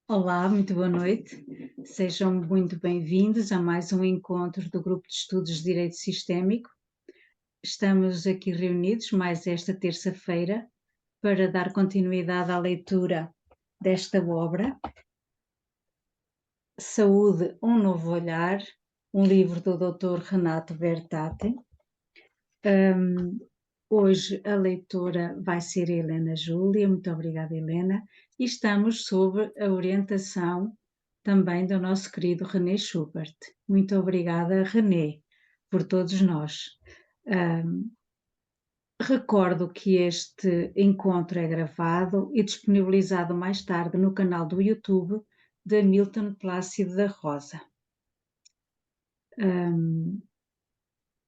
Olá, muito boa noite. Sejam muito bem-vindos a mais um encontro do Grupo de Estudos de Direito Sistémico. Estamos aqui reunidos mais esta terça-feira para dar continuidade à leitura desta obra, Saúde, um novo olhar, um livro do Dr. Renato Bertati. Hoje a leitora vai ser a Helena Júlia, muito obrigada, Helena, e estamos sob a orientação também do nosso querido René Schubert. Muito obrigada, René, por todos nós. Recordo que este encontro é gravado e disponibilizado mais tarde no canal do YouTube da Milton Plácido da Rosa.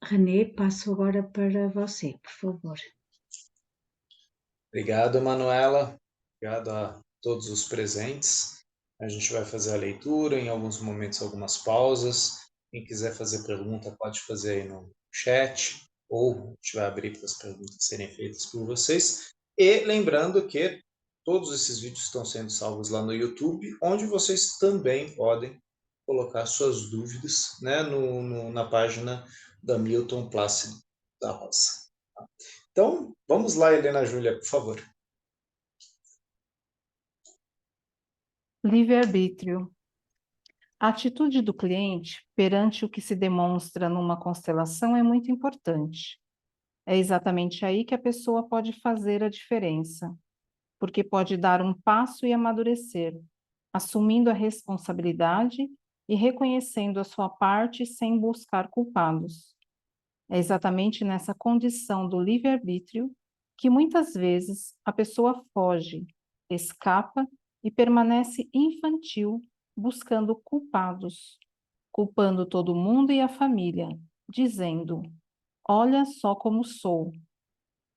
René, passo agora para você, por favor. Obrigado, Manuela. Obrigado a todos os presentes. A gente vai fazer a leitura, em alguns momentos algumas pausas. Quem quiser fazer pergunta pode fazer aí no chat, ou a gente vai abrir para as perguntas serem feitas por vocês. E lembrando que todos esses vídeos estão sendo salvos lá no YouTube, onde vocês também podem colocar suas dúvidas, né, na página da Milton Plácido da Rosa. Então, vamos lá, Helena Júlia, por favor. Livre-arbítrio. A atitude do cliente perante o que se demonstra numa constelação é muito importante. É exatamente aí que a pessoa pode fazer a diferença, porque pode dar um passo e amadurecer, assumindo a responsabilidade e reconhecendo a sua parte sem buscar culpados. É exatamente nessa condição do livre-arbítrio que muitas vezes a pessoa foge, escapa e permanece infantil, buscando culpados, culpando todo mundo e a família, dizendo: olha só como sou,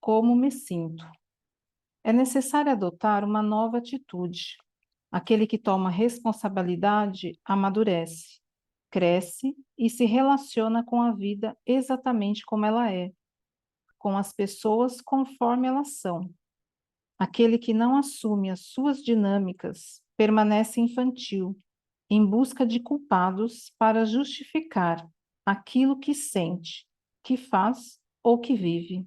como me sinto. É necessário adotar uma nova atitude. Aquele que toma responsabilidade amadurece, cresce e se relaciona com a vida exatamente como ela é, com as pessoas conforme elas são. Aquele que não assume as suas dinâmicas permanece infantil, em busca de culpados para justificar aquilo que sente, que faz ou que vive.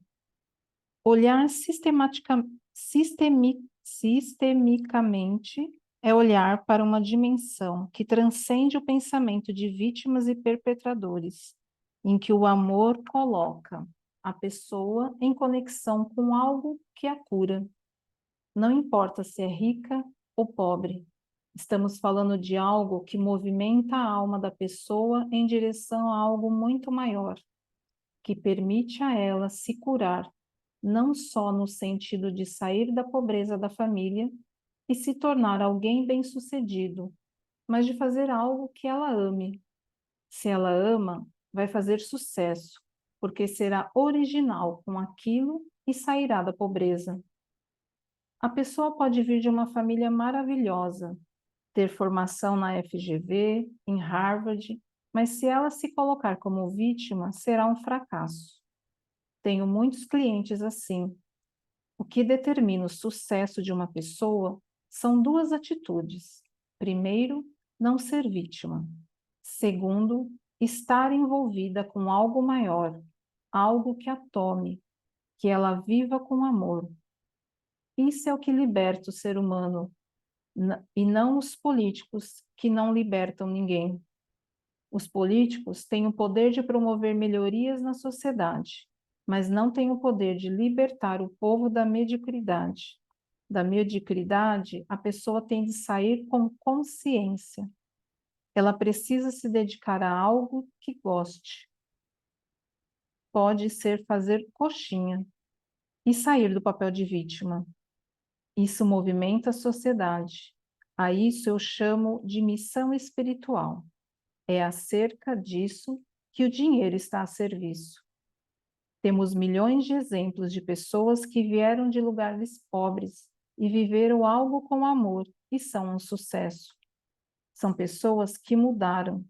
Olhar sistemicamente é olhar para uma dimensão que transcende o pensamento de vítimas e perpetradores, em que o amor coloca a pessoa em conexão com algo que a cura. Não importa se é rica ou pobre, estamos falando de algo que movimenta a alma da pessoa em direção a algo muito maior, que permite a ela se curar, não só no sentido de sair da pobreza da família e se tornar alguém bem-sucedido, mas de fazer algo que ela ame. Se ela ama, vai fazer sucesso, porque será original com aquilo e sairá da pobreza. A pessoa pode vir de uma família maravilhosa, ter formação na FGV, em Harvard, mas se ela se colocar como vítima, será um fracasso. Tenho muitos clientes assim. O que determina o sucesso de uma pessoa são duas atitudes. Primeiro, não ser vítima. Segundo, estar envolvida com algo maior, algo que a tome, que ela viva com amor. Isso é o que liberta o ser humano, e não os políticos que não libertam ninguém. Os políticos têm o poder de promover melhorias na sociedade, mas não têm o poder de libertar o povo da mediocridade. Da mediocridade, a pessoa tem de sair com consciência. Ela precisa se dedicar a algo que goste. Pode ser fazer coxinha e sair do papel de vítima. Isso movimenta a sociedade. A isso eu chamo de missão espiritual. É acerca disso que o dinheiro está a serviço. Temos milhões de exemplos de pessoas que vieram de lugares pobres e viveram algo com amor e são um sucesso. São pessoas que mudaram.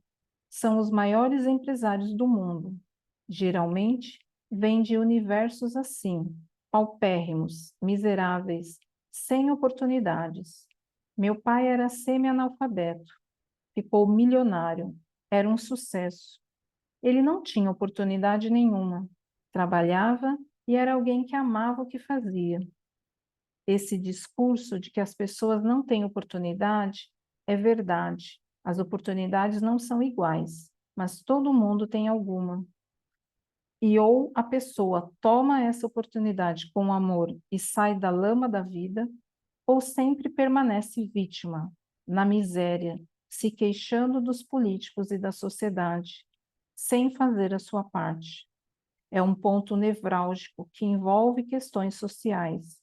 São os maiores empresários do mundo. Geralmente, vêm de universos assim, paupérrimos, miseráveis, sem oportunidades. Meu pai era semi-analfabeto, ficou milionário, era um sucesso. Ele não tinha oportunidade nenhuma, trabalhava e era alguém que amava o que fazia. Esse discurso de que as pessoas não têm oportunidade é verdade. As oportunidades não são iguais, mas todo mundo tem alguma. E ou a pessoa toma essa oportunidade com amor e sai da lama da vida, ou sempre permanece vítima, na miséria, se queixando dos políticos e da sociedade, sem fazer a sua parte. É um ponto nevrálgico que envolve questões sociais.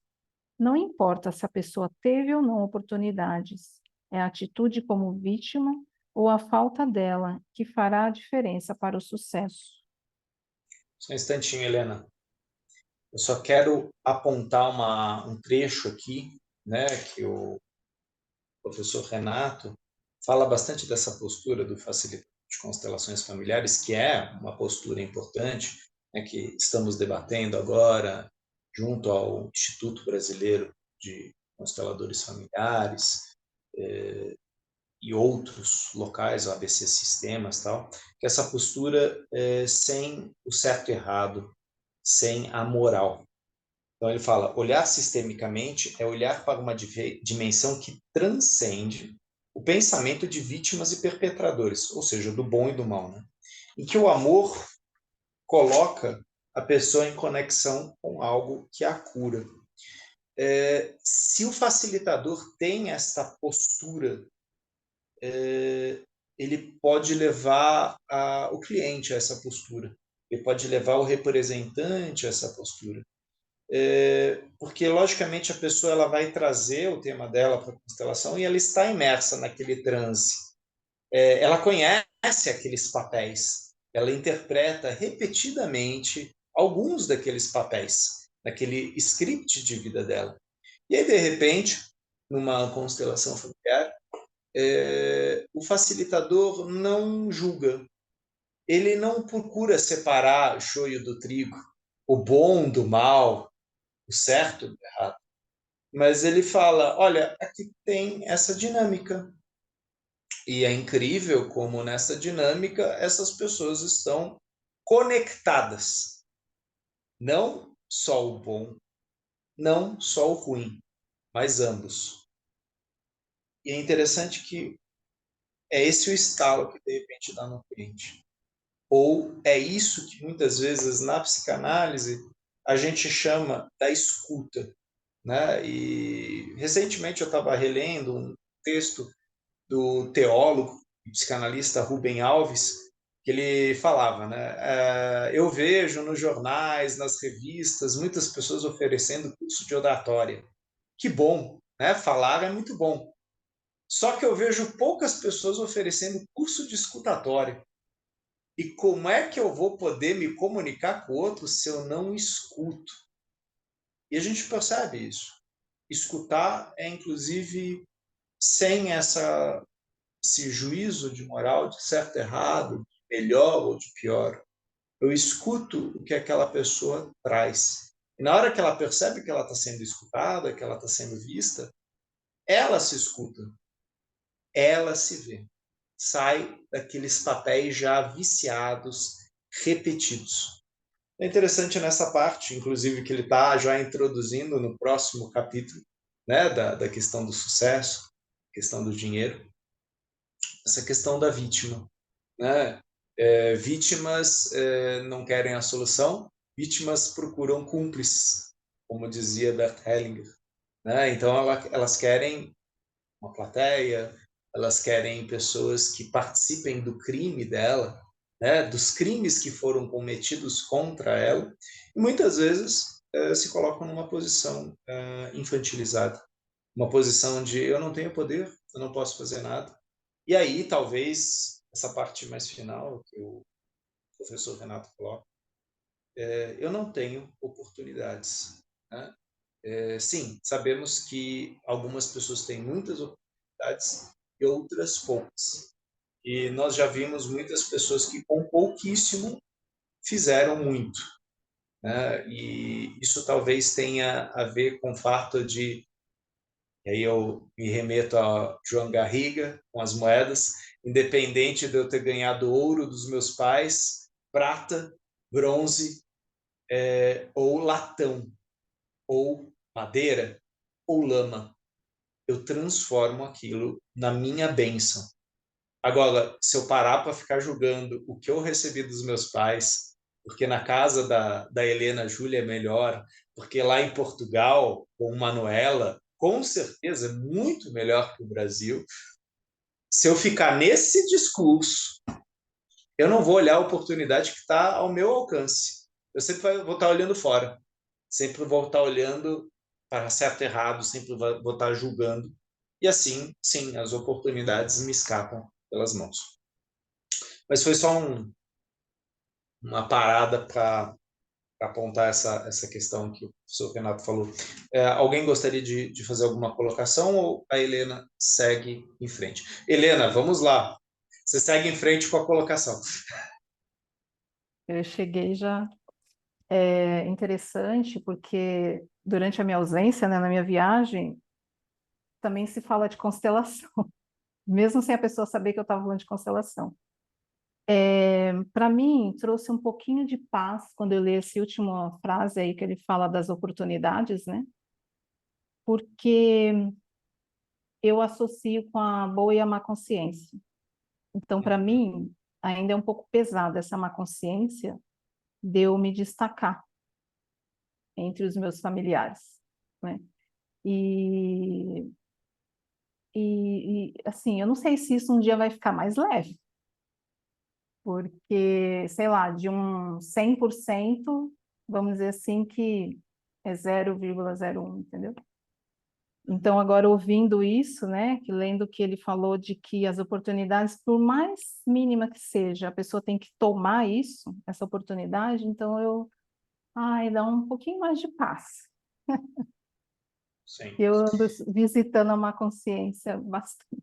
Não importa se a pessoa teve ou não oportunidades, é a atitude como vítima ou a falta dela que fará a diferença para o sucesso. Só um instantinho, Helena. Eu só quero apontar um trecho aqui, né, que o professor Renato fala bastante dessa postura do facilitador de constelações familiares, que é uma postura importante, né, que estamos debatendo agora junto ao Instituto Brasileiro de Consteladores Familiares, e outros locais, o ABC Sistemas, tal, que essa postura sem o certo e errado, sem a moral. Então ele fala, olhar sistemicamente é olhar para uma dimensão que transcende o pensamento de vítimas e perpetradores, ou seja, do bom e do mal, né? Em que o amor coloca a pessoa em conexão com algo que a cura. Se o facilitador tem esta postura, ele pode levar o cliente a essa postura, ele pode levar o representante a essa postura. Porque, logicamente, a pessoa ela vai trazer o tema dela para a constelação e ela está imersa naquele transe. Ela conhece aqueles papéis, ela interpreta repetidamente alguns daqueles papéis, naquele script de vida dela. E aí, de repente, numa constelação familiar, o facilitador não julga, ele não procura separar o joio do trigo, o bom do mal, o certo do errado. Mas ele fala, olha, aqui tem essa dinâmica. E é incrível como nessa dinâmica essas pessoas estão conectadas. Não só o bom, não só o ruim, mas ambos. E é interessante que é esse o estalo que de repente dá no cliente. Ou é isso que muitas vezes na psicanálise a gente chama da escuta, né? E recentemente eu estava relendo um texto do teólogo e psicanalista Rubem Alves, que ele falava, né? Eu vejo nos jornais, nas revistas, muitas pessoas oferecendo curso de oratória. Que bom, né? Falar é muito bom. Só que eu vejo poucas pessoas oferecendo curso de escutatório. E como é que eu vou poder me comunicar com o outro se eu não escuto? E a gente percebe isso. Escutar é, inclusive, sem esse juízo de moral, de certo e errado, de melhor ou de pior. Eu escuto o que aquela pessoa traz. E na hora que ela percebe que ela está sendo escutada, que ela está sendo vista, ela se escuta, ela se vê. Sai daqueles papéis já viciados, repetidos. É interessante nessa parte, inclusive, que ele está já introduzindo no próximo capítulo, né, da questão do sucesso, questão do dinheiro, essa questão da vítima, né? Vítimas não querem a solução, vítimas procuram cúmplices, como dizia Bert Hellinger, né? Então elas querem uma plateia, elas querem pessoas que participem do crime dela, né? Dos crimes que foram cometidos contra ela, e muitas vezes se colocam numa posição infantilizada, uma posição de eu não tenho poder, eu não posso fazer nada. E aí, talvez, essa parte mais final, que o professor Renato coloca, eu não tenho oportunidades. Né? Sim, sabemos que algumas pessoas têm muitas oportunidades e outras poucas. E nós já vimos muitas pessoas que com pouquíssimo fizeram muito. Né? E isso talvez tenha a ver com o fato de E aí eu me remeto a João Garriga com as moedas, independente de eu ter ganhado ouro dos meus pais, prata, bronze, ou latão, ou madeira, ou lama, eu transformo aquilo na minha bênção. Agora, se eu parar para ficar julgando o que eu recebi dos meus pais, porque na casa da Helena Júlia é melhor, porque lá em Portugal, com Manuela, com certeza é muito melhor que o Brasil. Se eu ficar nesse discurso, eu não vou olhar a oportunidade que está ao meu alcance. Eu sempre vou estar olhando fora. Sempre vou estar olhando para certo e errado, sempre vou estar julgando. E assim, sim, as oportunidades me escapam pelas mãos. Mas foi só uma parada para apontar essa questão que o professor Renato falou. Alguém gostaria de fazer alguma colocação ou a Helena segue em frente? Helena, vamos lá. Você segue em frente com a colocação. Eu cheguei já. É interessante porque durante a minha ausência, né, na minha viagem, também se fala de constelação, mesmo sem a pessoa saber que eu estava falando de constelação. Para mim, trouxe um pouquinho de paz quando eu li essa última frase aí que ele fala das oportunidades, né? Porque eu associo com a boa e a má consciência. Então, para mim, ainda é um pouco pesada essa má consciência de eu me destacar entre os meus familiares, né? E, assim, eu não sei se isso um dia vai ficar mais leve, porque, sei lá, de um 100%, vamos dizer assim, que é 0,01, entendeu? Então, agora ouvindo isso, né, que lendo que ele falou de que as oportunidades, por mais mínima que seja, a pessoa tem que tomar isso, essa oportunidade, então ai, dá um pouquinho mais de paz. Sim. Eu ando visitando a má consciência bastante.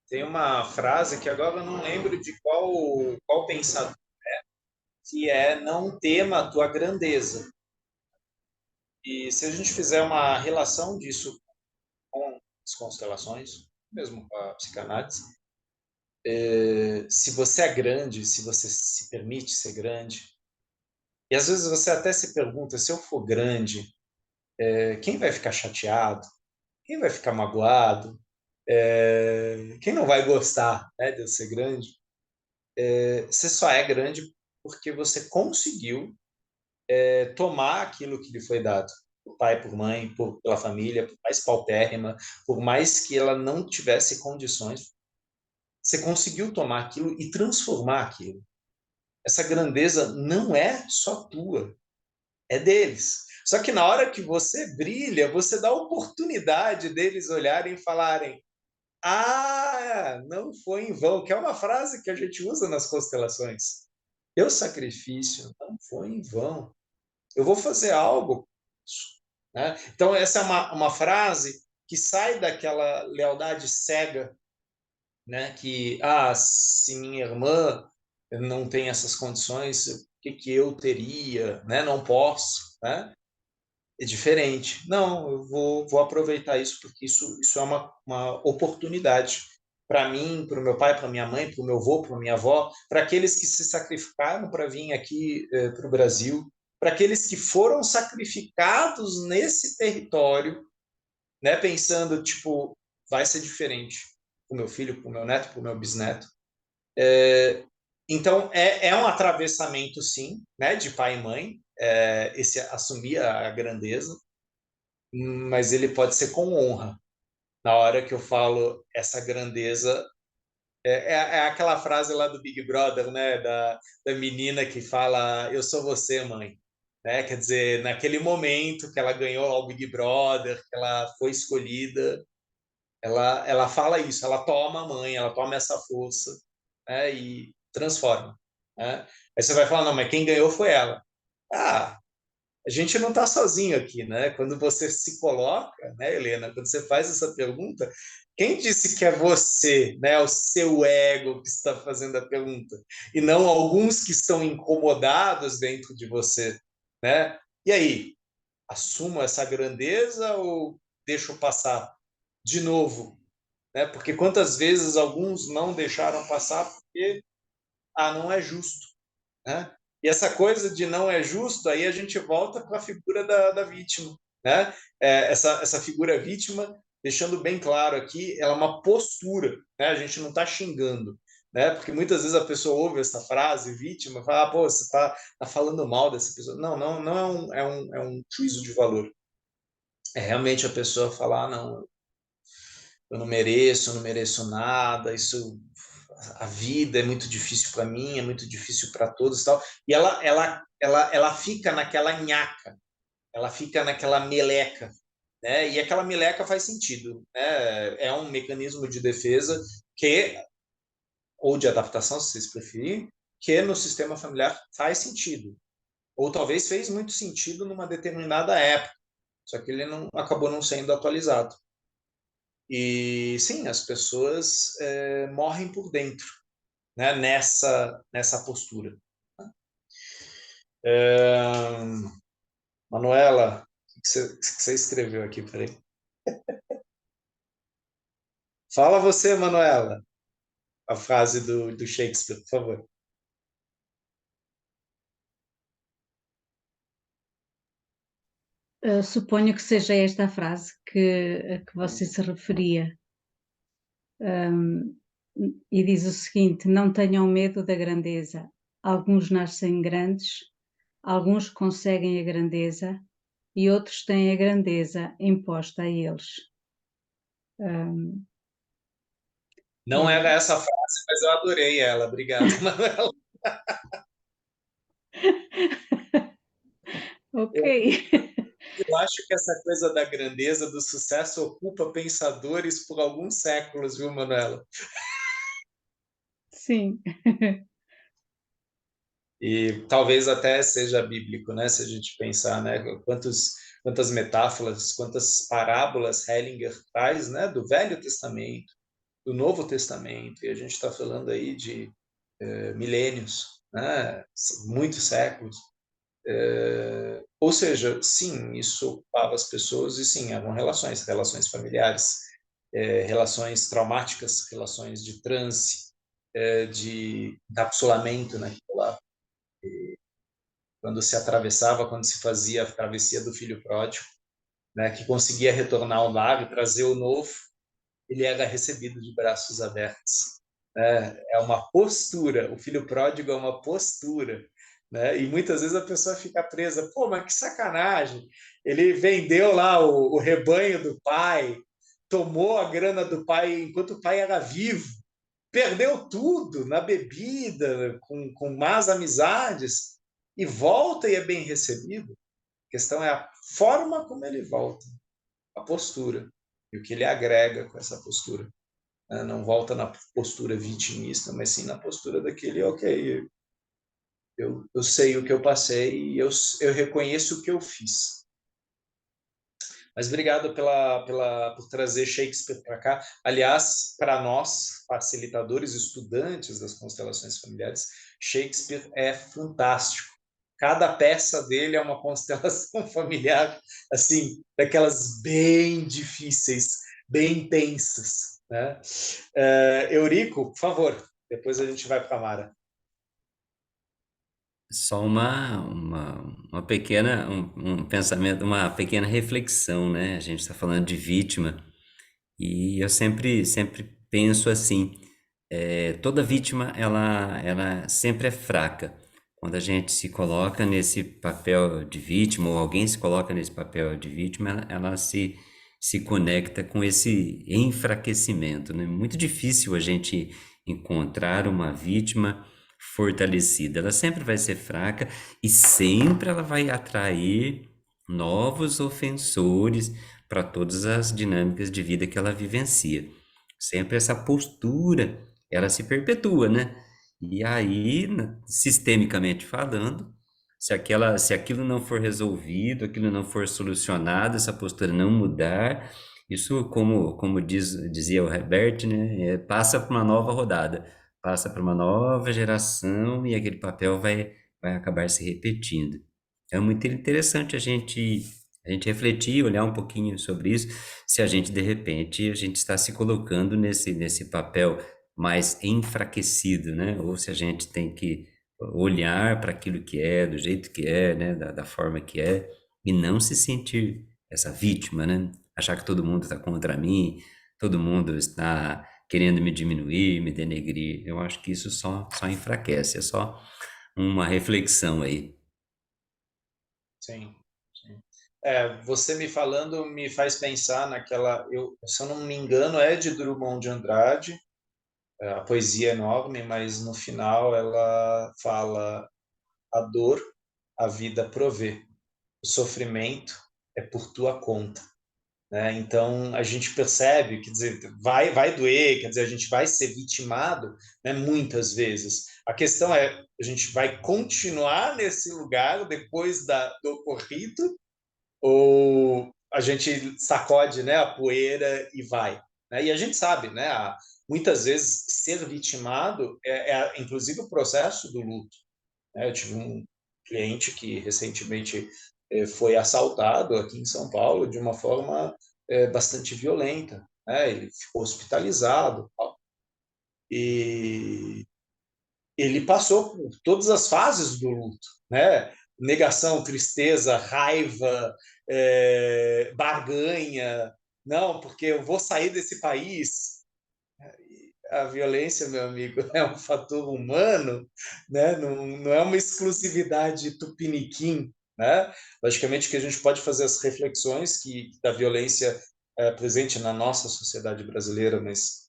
Tem uma frase que agora eu não lembro de qual pensador, que é não tema a tua grandeza. E se a gente fizer uma relação disso com as constelações, mesmo com a psicanálise, se você é grande, se você se permite ser grande, e às vezes você até se pergunta, se eu for grande, quem vai ficar chateado? Quem vai ficar magoado? Quem não vai gostar, né, de eu ser grande? Você só é grande porque você conseguiu tomar aquilo que lhe foi dado, por pai, por mãe, pela família, por mais paupérrima, por mais que ela não tivesse condições, você conseguiu tomar aquilo e transformar aquilo. Essa grandeza não é só tua, é deles. Só que na hora que você brilha, você dá a oportunidade deles olharem e falarem: ah, não foi em vão, que é uma frase que a gente usa nas constelações. Teu sacrifício não foi em vão. Eu vou fazer algo. Né? Então, essa é uma frase que sai daquela lealdade cega, né? Que, se minha irmã não tem essas condições, o que eu teria? Né? Não posso. Né? É diferente. Não, eu vou aproveitar isso, porque isso é uma oportunidade para mim, para o meu pai, para minha mãe, para o meu avô, para minha avó, para aqueles que se sacrificaram para vir aqui para o Brasil, para aqueles que foram sacrificados nesse território, né, pensando, tipo, vai ser diferente para o meu filho, para o meu neto, para o meu bisneto. Então, é um atravessamento, sim, né, de pai e mãe, esse assumir a grandeza, mas ele pode ser com honra. Na hora que eu falo essa grandeza, é aquela frase lá do Big Brother, né, da menina que fala, eu sou você, mãe. Né? Quer dizer, naquele momento que ela ganhou o Big Brother, que ela foi escolhida, ela fala isso, ela toma a mãe, ela toma essa força, né, e transforma. Né? Aí você vai falar, não, mas quem ganhou foi ela. Ah, a gente não está sozinho aqui, né? Quando você se coloca, né, Helena, quando você faz essa pergunta, quem disse que é você, né, o seu ego que está fazendo a pergunta, e não alguns que estão incomodados dentro de você, né? E aí, assumo essa grandeza ou deixo passar de novo, né? Porque quantas vezes alguns não deixaram passar porque não é justo, né? E essa coisa de não é justo, aí a gente volta para a figura da vítima, né? Essa figura vítima, deixando bem claro aqui, ela é uma postura, né? A gente não está xingando, né? Porque muitas vezes a pessoa ouve essa frase, vítima, fala, pô, você tá falando mal dessa pessoa. Não, não é um juízo de valor. É realmente a pessoa falar, não, eu não mereço nada, a vida é muito difícil para mim, é muito difícil para todos e tal. E ela fica naquela nhaca, ela fica naquela meleca, né? E aquela meleca faz sentido, né? É um mecanismo de defesa que, ou de adaptação, se vocês preferirem, que no sistema familiar faz sentido. Ou talvez fez muito sentido numa determinada época, só que ele não acabou não sendo atualizado. E sim, as pessoas morrem por dentro, né, nessa postura. Manuela, o que você escreveu aqui? Peraí. Fala você, Manuela, a frase do Shakespeare, por favor. Suponho que seja esta a frase a que você se referia. E diz o seguinte: não tenham medo da grandeza. Alguns nascem grandes, alguns conseguem a grandeza e outros têm a grandeza imposta a eles. Não era essa frase, mas eu adorei ela. Obrigado, Manuela. Ok. Eu acho que essa coisa da grandeza, do sucesso, ocupa pensadores por alguns séculos, viu, Manuela? Sim. E talvez até seja bíblico, né? Se a gente pensar, né? Quantas metáforas, quantas parábolas Hellinger traz, né? Do Velho Testamento, do Novo Testamento, e a gente está falando aí de milênios, né? Muitos séculos. Ou seja, sim, isso ocupava as pessoas e sim, eram relações familiares, relações traumáticas, relações de transe, de encapsulamento, né? Quando se atravessava, quando se fazia a travessia do filho pródigo, né? Que conseguia retornar ao lar e trazer o novo, ele era recebido de braços abertos. É uma postura, o filho pródigo é uma postura, né? E muitas vezes a pessoa fica presa, pô, mas que sacanagem, ele vendeu lá o rebanho do pai, tomou a grana do pai enquanto o pai era vivo, perdeu tudo na bebida, com más amizades, e volta e é bem recebido. A questão é a forma como ele volta, a postura, e o que ele agrega com essa postura. Não volta na postura vitimista, mas sim na postura daquele, ok, eu sei o que eu passei e eu reconheço o que eu fiz. Mas obrigado por trazer Shakespeare para cá. Aliás, para nós, facilitadores, estudantes das constelações familiares, Shakespeare é fantástico. Cada peça dele é uma constelação familiar, assim, daquelas bem difíceis, bem intensas, né? Eurico, por favor, depois a gente vai para a Mara. Só uma pequena, um pensamento, uma pequena reflexão, né? A gente está falando de vítima e eu sempre penso assim, toda vítima, ela sempre é fraca. Quando a gente se coloca nesse papel de vítima, ou alguém se coloca nesse papel de vítima, ela se conecta com esse enfraquecimento, né? Muito difícil a gente encontrar uma vítima fortalecida. Ela sempre vai ser fraca e sempre ela vai atrair novos ofensores para todas as dinâmicas de vida que ela vivencia. Sempre essa postura, ela se perpetua, né? E aí, sistemicamente falando, se aquilo não for resolvido, aquilo não for solucionado, essa postura não mudar, isso, como dizia o Herbert, né, passa para uma nova rodada, passa para uma nova geração e aquele papel vai acabar se repetindo. É muito interessante a gente A gente refletir, olhar um pouquinho sobre isso, se a gente, de repente, a gente está se colocando nesse papel mais enfraquecido, né? Ou se a gente tem que olhar para aquilo que é, do jeito que é, né? Da forma que é, e não se sentir essa vítima, né? Achar que todo mundo está contra mim, todo mundo está querendo me diminuir, me denegrir. Eu acho que isso só enfraquece, é só uma reflexão aí. Sim, sim. Você me falando me faz pensar naquela, se eu não me engano, é de Drummond de Andrade, a poesia é enorme, mas no final ela fala: a dor, a vida provê, o sofrimento é por tua conta. Né? Então a gente percebe, quer dizer, vai doer, quer dizer, a gente vai ser vitimado, né, muitas vezes. A questão é, a gente vai continuar nesse lugar depois do ocorrido, ou a gente sacode, né, a poeira e vai. Né? E a gente sabe, né, muitas vezes ser vitimado inclusive o processo do luto. Né? Eu tive um cliente que recentemente foi assaltado aqui em São Paulo de uma forma bastante violenta. Né? Ele ficou hospitalizado. E ele passou por todas as fases do luto, né? Negação, tristeza, raiva, barganha. Não, porque eu vou sair desse país. A violência, meu amigo, é um fator humano, né? Não é uma exclusividade tupiniquim, né? Logicamente que a gente pode fazer as reflexões que da violência presente na nossa sociedade brasileira, mas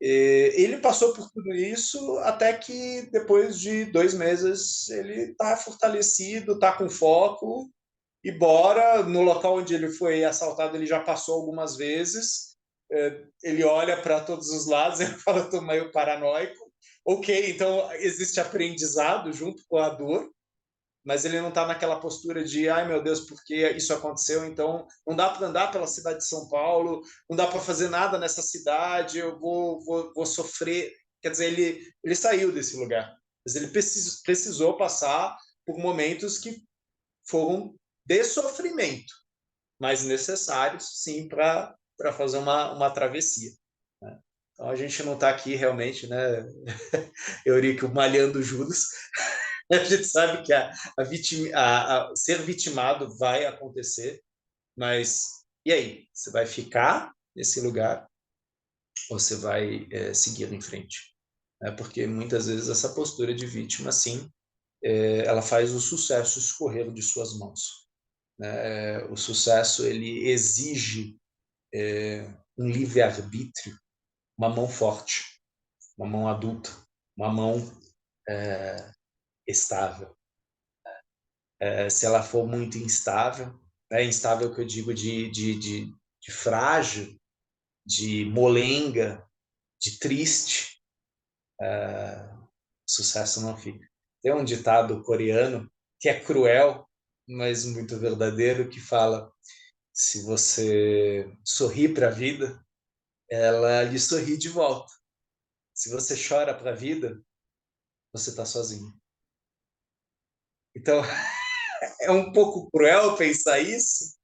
ele passou por tudo isso até que depois de 2 meses ele está fortalecido, está com foco e bora. No local onde ele foi assaltado, ele já passou algumas vezes. Ele olha para todos os lados e fala: estou meio paranoico. Ok, então existe aprendizado junto com a dor, mas ele não está naquela postura de: ai meu Deus, por que isso aconteceu? Então não dá para andar pela cidade de São Paulo, não dá para fazer nada nessa cidade, eu vou sofrer. Quer dizer, ele saiu desse lugar, mas ele precisou passar por momentos que foram de sofrimento, mas necessários, sim, para fazer uma travessia. Né? Então a gente não está aqui realmente, né, Eurico, malhando Judas. A gente sabe que ser vitimado vai acontecer, mas e aí? Você vai ficar nesse lugar ou você vai seguir em frente? Porque muitas vezes essa postura de vítima, sim, ela faz o sucesso escorrer de suas mãos. Né? O sucesso ele exige um livre-arbítrio, uma mão forte, uma mão adulta, uma mão estável. Se ela for muito instável, instável que eu digo de frágil, de molenga, de triste, sucesso não fica. Tem um ditado coreano que é cruel, mas muito verdadeiro, que fala: se você sorri para a vida, ela lhe sorri de volta. Se você chora para a vida, você está sozinho. Então, é um pouco cruel pensar isso,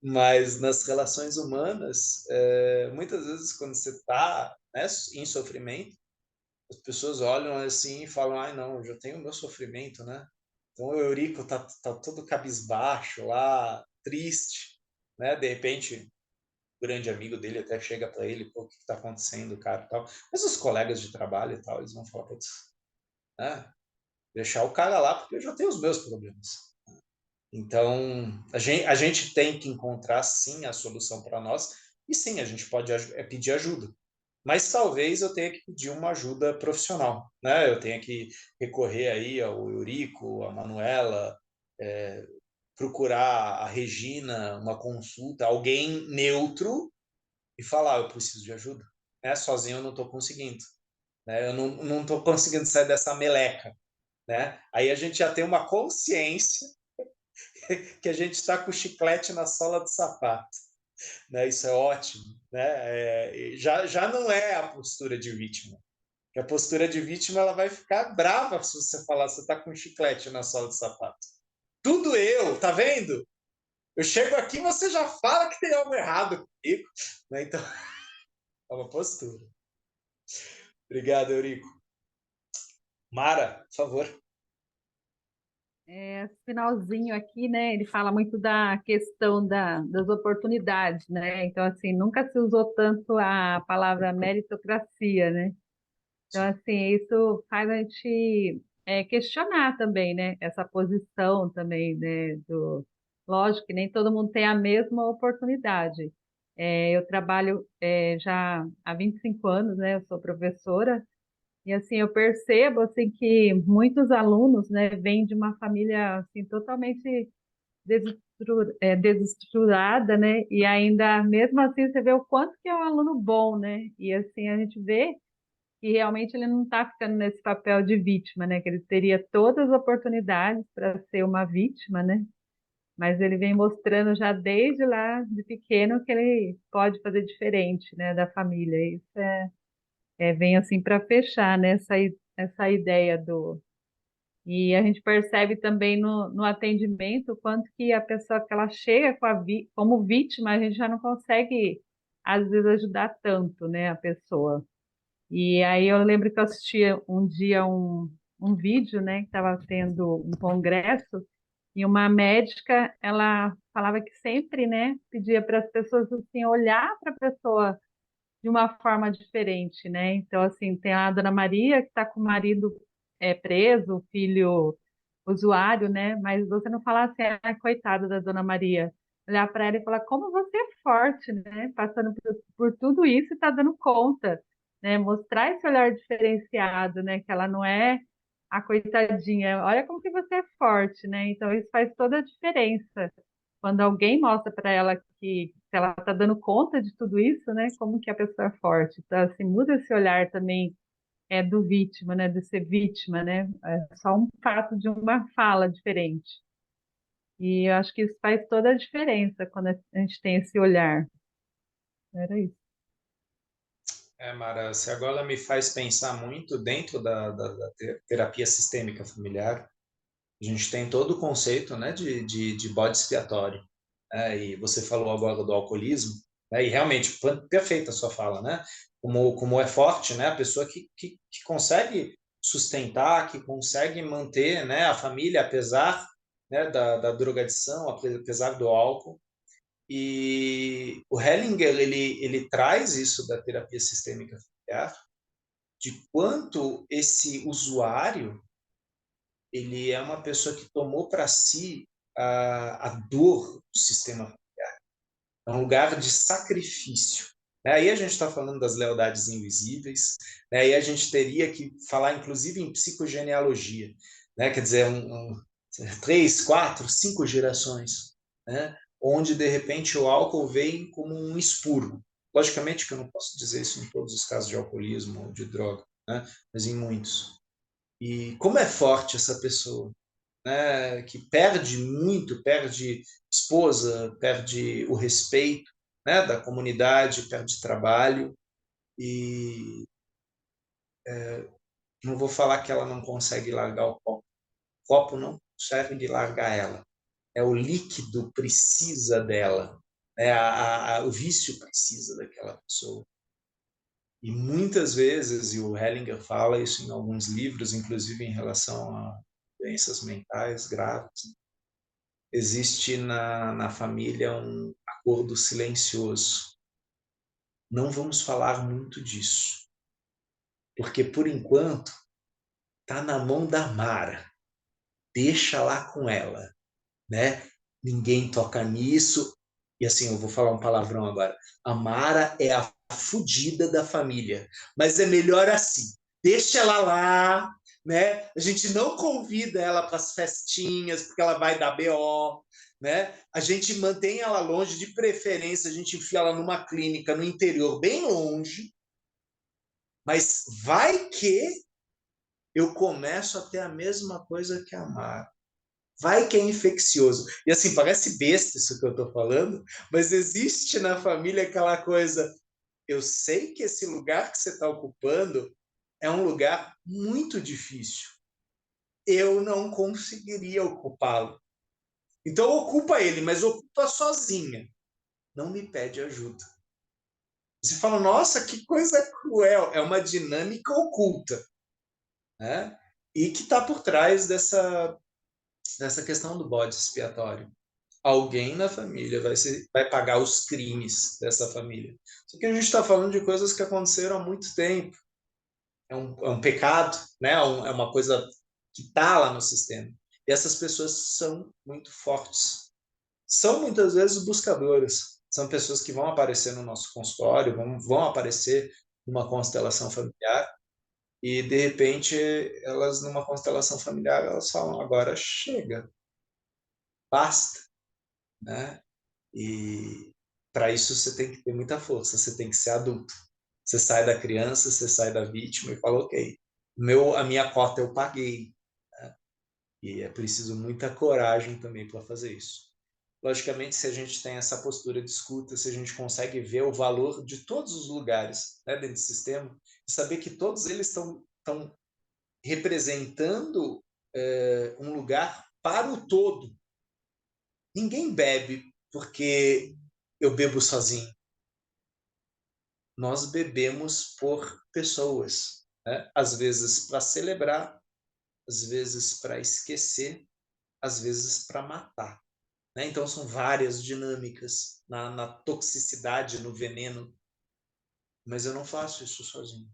mas nas relações humanas, muitas vezes quando você está, né, em sofrimento, as pessoas olham assim e falam: ai não, eu já tenho o meu sofrimento, né? Então o Eurico tá todo cabisbaixo lá, triste, né? De repente, o grande amigo dele até chega para ele: pô, o que está acontecendo, cara, e tal. Mas os colegas de trabalho e tal, eles vão falar: putz, né? Deixar o cara lá porque eu já tenho os meus problemas. Então, a gente tem que encontrar, sim, a solução para nós, e sim, a gente pode pedir ajuda. Mas talvez eu tenha que pedir uma ajuda profissional, né? Eu tenha que recorrer aí ao Eurico, a Manuela, procurar a Regina, uma consulta, alguém neutro e falar: eu preciso de ajuda. Né? Sozinho eu não estou conseguindo. Né? Eu não estou conseguindo sair dessa meleca. Né? Aí a gente já tem uma consciência que a gente está com o chiclete na sola do sapato. Né? Isso é ótimo. Né? Já não é a postura de vítima. Que a postura de vítima ela vai ficar brava se você falar: você está com um chiclete na sola do sapato. Tudo eu, tá vendo? Eu chego aqui, você já fala que tem algo errado comigo, né? Então, é uma postura. Obrigado, Eurico. Mara, por favor. Esse finalzinho aqui, né? Ele fala muito da questão das oportunidades, né? Então, assim, nunca se usou tanto a palavra meritocracia, né? Então, assim, isso faz a gente questionar também, né? Essa posição também, né? Lógico que nem todo mundo tem a mesma oportunidade. Eu trabalho já há 25 anos, né? Eu sou professora e, assim, eu percebo, assim, que muitos alunos, né? Vêm de uma família, assim, totalmente desestruturada, né? E ainda, mesmo assim, você vê o quanto que é um aluno bom, né? E, assim, a gente vê que realmente ele não está ficando nesse papel de vítima, né? Que ele teria todas as oportunidades para ser uma vítima, né? Mas ele vem mostrando já desde lá de pequeno que ele pode fazer diferente, né? Da família. Isso vem assim para fechar, né? Essa ideia do e a gente percebe também no atendimento o quanto que a pessoa que ela chega como vítima, a gente já não consegue às vezes ajudar tanto, né? A pessoa. E aí eu lembro que eu assisti um dia um vídeo, né, que estava tendo um congresso, e uma médica, ela falava que sempre, né, pedia para as pessoas, assim, olhar para a pessoa de uma forma diferente, né? Então, assim, tem a Dona Maria que está com o marido preso, o filho usuário, né? Mas você não falar assim, ah, coitada da Dona Maria. Olhar para ela e falar, como você é forte, né? Passando por tudo isso e está dando conta, né? Mostrar esse olhar diferenciado, né? Que ela não é a coitadinha. Olha como que você é forte, né? Então, isso faz toda a diferença quando alguém mostra para ela que se ela está dando conta de tudo isso, né, como que a pessoa é forte. Então, assim, muda esse olhar também do vítima, né, de ser vítima, né, é só um fato de uma fala diferente. E eu acho que isso faz toda a diferença quando a gente tem esse olhar. Era isso. Mara, você agora me faz pensar muito dentro da terapia sistêmica familiar. A gente tem todo o conceito, né, de bode expiatório. E você falou agora do alcoolismo, né, e realmente, perfeita a sua fala, né? Como é forte, né? A pessoa que consegue sustentar, que consegue manter, né, a família, apesar, né, da drogadição, apesar do álcool. E o Hellinger, ele traz isso da terapia sistêmica familiar, de quanto esse usuário ele é uma pessoa que tomou para si a dor do sistema familiar. É um lugar de sacrifício. Aí a gente está falando das lealdades invisíveis, né? Aí a gente teria que falar, inclusive, em psicogenealogia, né? Quer dizer, 3, 4, 5 gerações, né? Onde, de repente, o álcool vem como um expurgo. Logicamente que eu não posso dizer isso em todos os casos de alcoolismo ou de droga, né? Mas em muitos. E como é forte essa pessoa, né? Que perde muito, perde esposa, perde o respeito, né? Da comunidade, perde trabalho e não vou falar que ela não consegue largar o copo não serve de largar ela. O líquido precisa dela, né? O vício precisa daquela pessoa. E muitas vezes, e o Hellinger fala isso em alguns livros, inclusive em relação a doenças mentais graves, existe na família um acordo silencioso. Não vamos falar muito disso, porque por enquanto está na mão da Mara. Deixa lá com ela, né? Ninguém toca nisso. E assim, eu vou falar um palavrão agora. A Mara é a fudida da família, mas é melhor assim. Deixa ela lá, né? A gente não convida ela para as festinhas, porque ela vai dar BO, né? A gente mantém ela longe, de preferência, a gente enfia ela numa clínica no interior, bem longe, mas vai que eu começo a ter a mesma coisa que a Mara. Vai que é infeccioso. E assim, parece besta isso que eu estou falando, mas existe na família aquela coisa, eu sei que esse lugar que você está ocupando é um lugar muito difícil. Eu não conseguiria ocupá-lo. Então ocupa ele, mas ocupa sozinha. Não me pede ajuda. Você fala, nossa, que coisa cruel. É uma dinâmica oculta, né? E que está por trás dessa questão do bode expiatório. Alguém na família vai pagar os crimes dessa família. Só que a gente está falando de coisas que aconteceram há muito tempo. É um pecado, né? É uma coisa que está lá no sistema. E essas pessoas são muito fortes. São muitas vezes buscadoras. São pessoas que vão aparecer no nosso consultório, vão aparecer numa constelação familiar, e de repente elas, numa constelação familiar, elas falam, agora chega, basta, né? E para isso você tem que ter muita força, você tem que ser adulto. Você sai da criança, você sai da vítima e fala, ok, a minha cota eu paguei, né? E é preciso muita coragem também para fazer isso. Logicamente, se a gente tem essa postura de escuta, se a gente consegue ver o valor de todos os lugares, né, dentro do sistema, e saber que todos eles estão representando um lugar para o todo. Ninguém bebe porque eu bebo sozinho. Nós bebemos por pessoas, né? Às vezes para celebrar, às vezes para esquecer, às vezes para matar, né? Então são várias dinâmicas na toxicidade, no veneno, mas eu não faço isso sozinho.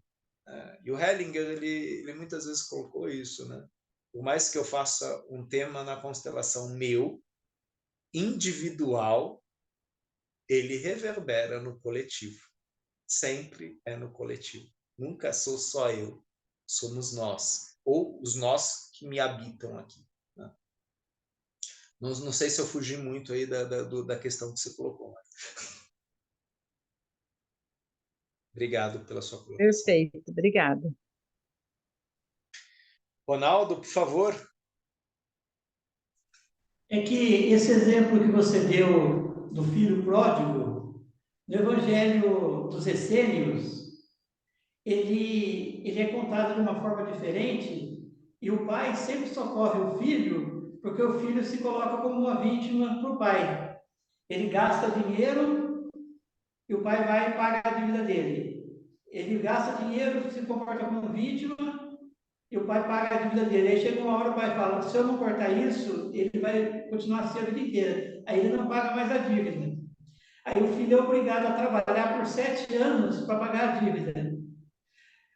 E o Hellinger, ele muitas vezes colocou isso, né? Por mais que eu faça um tema na constelação meu, individual, ele reverbera no coletivo. Sempre é no coletivo. Nunca sou só eu. Somos nós. Ou os nós que me habitam aqui, né? Não sei se eu fugi muito aí da questão que você colocou, mas... Obrigado pela sua colocação. Perfeito, obrigada. Ronaldo, por favor. É que esse exemplo que você deu do filho pródigo, no Evangelho dos Essênios, ele é contado de uma forma diferente, e o pai sempre socorre o filho, porque o filho se coloca como uma vítima para o pai. Ele gasta dinheiro e o pai vai e paga a dívida dele. Ele gasta dinheiro, se comporta como vítima, e o pai paga a dívida dele. Aí chega uma hora, o pai fala, se eu não cortar isso, ele vai continuar assim a vida inteira. Aí ele não paga mais a dívida. Aí o filho é obrigado a trabalhar por 7 anos para pagar a dívida.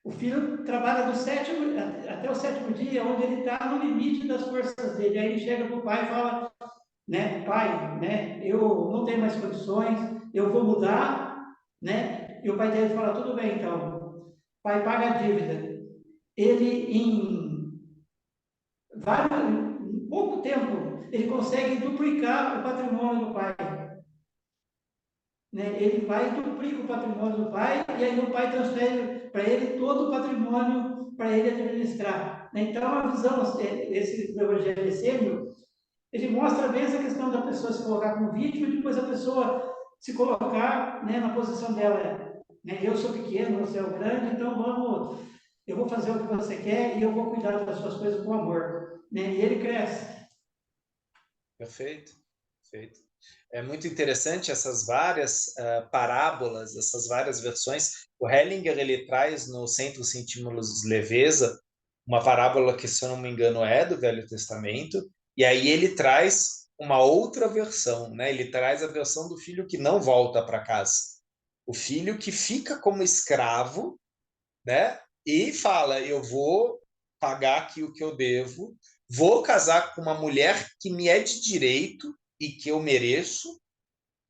O filho trabalha até o 7º dia, onde ele está no limite das forças dele. Aí ele chega para o pai e fala, né, pai, né, eu não tenho mais condições, eu vou mudar, né? E o pai dele fala, tudo bem então, pai, paga a dívida. Ele, em pouco tempo, ele consegue duplicar o patrimônio do pai. Né? Ele vai e duplica o patrimônio do pai, e aí o pai transfere para ele todo o patrimônio para ele administrar. Né? Então, a visão, esse do Evangelho Essênio, ele mostra bem essa questão da pessoa se colocar como vítima e depois a pessoa se colocar, né, na posição dela. Né? Eu sou pequeno, você é o grande, então eu vou fazer o que você quer e eu vou cuidar das suas coisas com amor. Né? E ele cresce. Perfeito, perfeito. É muito interessante essas várias parábolas, essas várias versões. O Hellinger, ele traz no 100 centímetros de leveza uma parábola que, se eu não me engano, é do Velho Testamento, e aí ele traz uma outra versão, né? Ele traz a versão do filho que não volta para casa. O filho que fica como escravo, né? E fala, eu vou pagar aqui o que eu devo, vou casar com uma mulher que me é de direito e que eu mereço,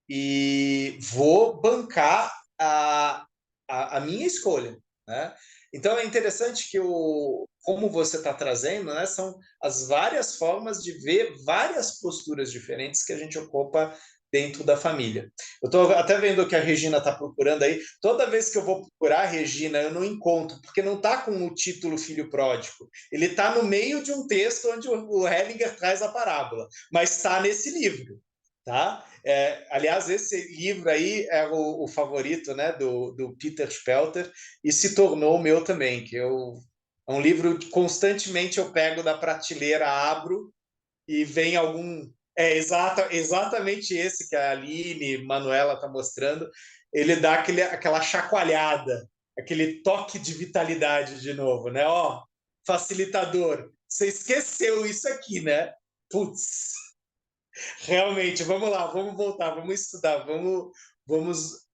e vou bancar a minha escolha, né? Então é interessante que como você está trazendo, né, são as várias formas de ver várias posturas diferentes que a gente ocupa dentro da família. Eu estou até vendo o que a Regina está procurando aí. Toda vez que eu vou procurar a Regina, eu não encontro, porque não está com o título Filho Pródigo. Ele está no meio de um texto onde o Hellinger traz a parábola, mas está nesse livro. Tá? Aliás, esse livro aí é o favorito, né, do Peter Spelter, e se tornou o meu também, que é um livro que constantemente eu pego da prateleira, abro e vem algum É exatamente esse que a Aline, Manuela está mostrando. Ele dá aquela chacoalhada, aquele toque de vitalidade de novo, né? Ó, facilitador. Você esqueceu isso aqui, né? Putz, realmente, vamos lá, vamos voltar, vamos estudar, vamos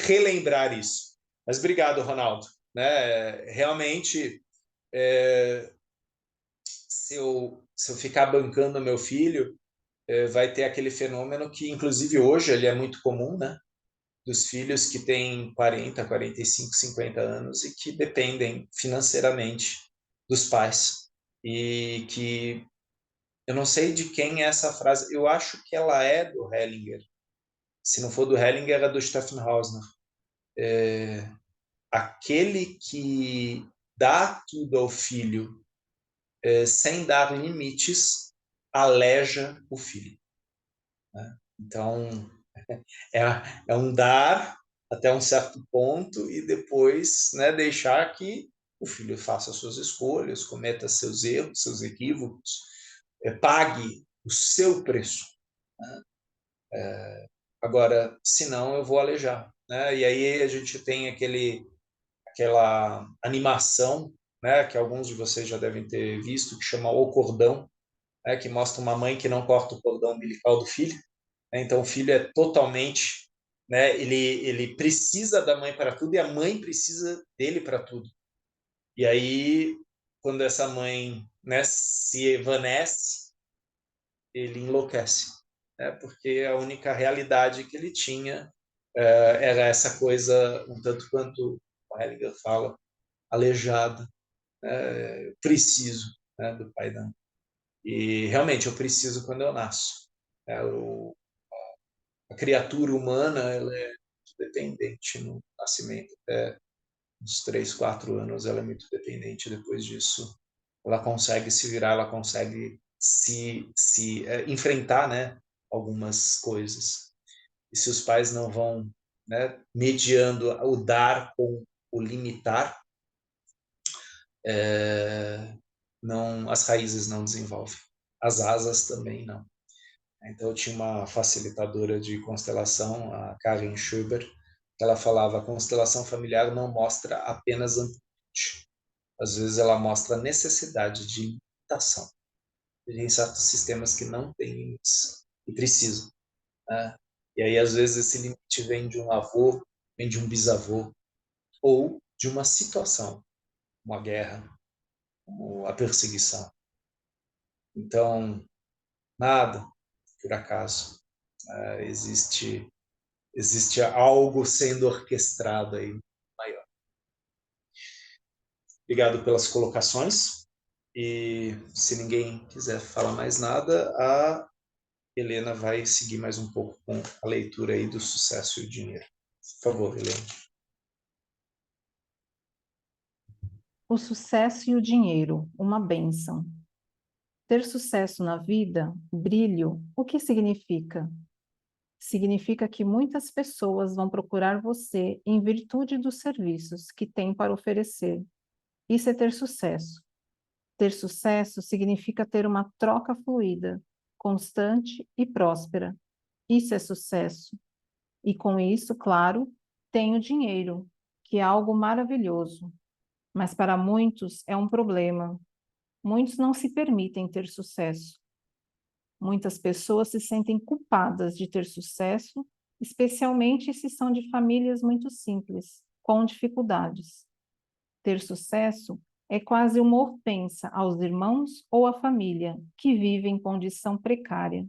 relembrar isso. Mas obrigado, Ronaldo. Né? Realmente, se eu ficar bancando meu filho, vai ter aquele fenômeno que, inclusive, hoje ele é muito comum, né? Dos filhos que têm 40, 45, 50 anos e que dependem financeiramente dos pais. E que eu não sei de quem é essa frase, eu acho que ela é do Hellinger. Se não for do Hellinger, é do Stephen Hausner. Aquele que dá tudo ao filho sem dar limites, aleja o filho. Né? Então, é, é um dar até um certo ponto e depois, né, deixar que o filho faça suas escolhas, cometa seus erros, seus equívocos, pague o seu preço. Né? Agora, senão eu vou alejar. Né? E aí a gente tem aquela animação, né, que alguns de vocês já devem ter visto, que chama O Cordão, né, que mostra uma mãe que não corta o cordão umbilical do filho. Né? Então, o filho é totalmente, né, ele precisa da mãe para tudo e a mãe precisa dele para tudo. E aí, quando essa mãe, né, se evanece, ele enlouquece, né, porque a única realidade que ele tinha era essa coisa, um tanto quanto o Hellinger fala, aleijada, preciso, né, do pai da mãe. E realmente eu preciso quando eu nasço. A criatura humana ela é muito dependente no nascimento. Até uns 3, 4 anos ela é muito dependente. Depois disso, ela consegue se virar, ela consegue se enfrentar, né, algumas coisas. E se os pais não vão, né, mediando o dar com o limitar, não, as raízes não desenvolvem. As asas também não. Então, eu tinha uma facilitadora de constelação, a Karen Schubert, que ela falava: a constelação familiar não mostra apenas amplitude. Às vezes, ela mostra a necessidade de limitação. Tem certos sistemas que não têm limites e precisam. Né? E aí, às vezes, esse limite vem de um avô, vem de um bisavô, ou de uma situação, uma guerra, como a perseguição. Então, nada por acaso. Existe algo sendo orquestrado aí maior. Obrigado pelas colocações. E se ninguém quiser falar mais nada, a Helena vai seguir mais um pouco com a leitura aí do Sucesso e o Dinheiro. Por favor, Helena. O sucesso e o dinheiro, uma bênção. Ter sucesso na vida, brilho, o que significa? Significa que muitas pessoas vão procurar você em virtude dos serviços que tem para oferecer. Isso é ter sucesso. Ter sucesso significa ter uma troca fluida, constante e próspera. Isso é sucesso. E com isso, claro, tem o dinheiro, que é algo maravilhoso. Mas para muitos é um problema. Muitos não se permitem ter sucesso. Muitas pessoas se sentem culpadas de ter sucesso, especialmente se são de famílias muito simples, com dificuldades. Ter sucesso é quase uma ofensa aos irmãos ou à família, que vivem em condição precária.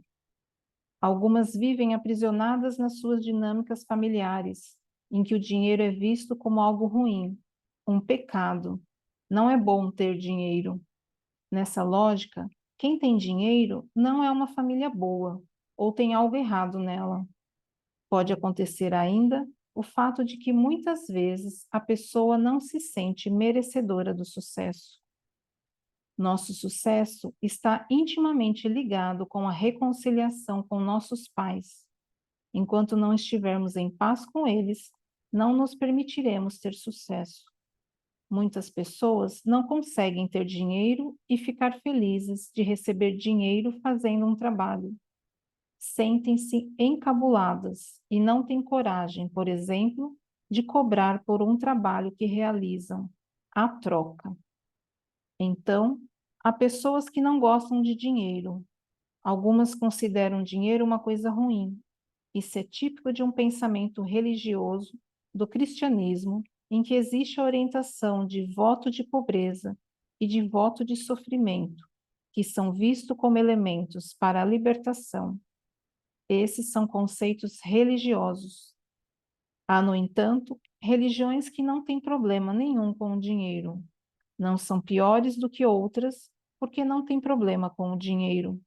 Algumas vivem aprisionadas nas suas dinâmicas familiares, em que o dinheiro é visto como algo ruim, um pecado. Não é bom ter dinheiro. Nessa lógica, quem tem dinheiro não é uma família boa, ou tem algo errado nela. Pode acontecer ainda o fato de que muitas vezes a pessoa não se sente merecedora do sucesso. Nosso sucesso está intimamente ligado com a reconciliação com nossos pais. Enquanto não estivermos em paz com eles, não nos permitiremos ter sucesso. Muitas pessoas não conseguem ter dinheiro e ficar felizes de receber dinheiro fazendo um trabalho. sentem-se encabuladas e não têm coragem, por exemplo, de cobrar por um trabalho que realizam, a troca. Então, há pessoas que não gostam de dinheiro. Algumas consideram dinheiro uma coisa ruim. Isso é típico de um pensamento religioso do cristianismo, em que existe a orientação de voto de pobreza e de voto de sofrimento, que são vistos como elementos para a libertação. Esses são conceitos religiosos. Há, no entanto, religiões que não têm problema nenhum com o dinheiro. Não são piores do que outras, porque não têm problema com o dinheiro.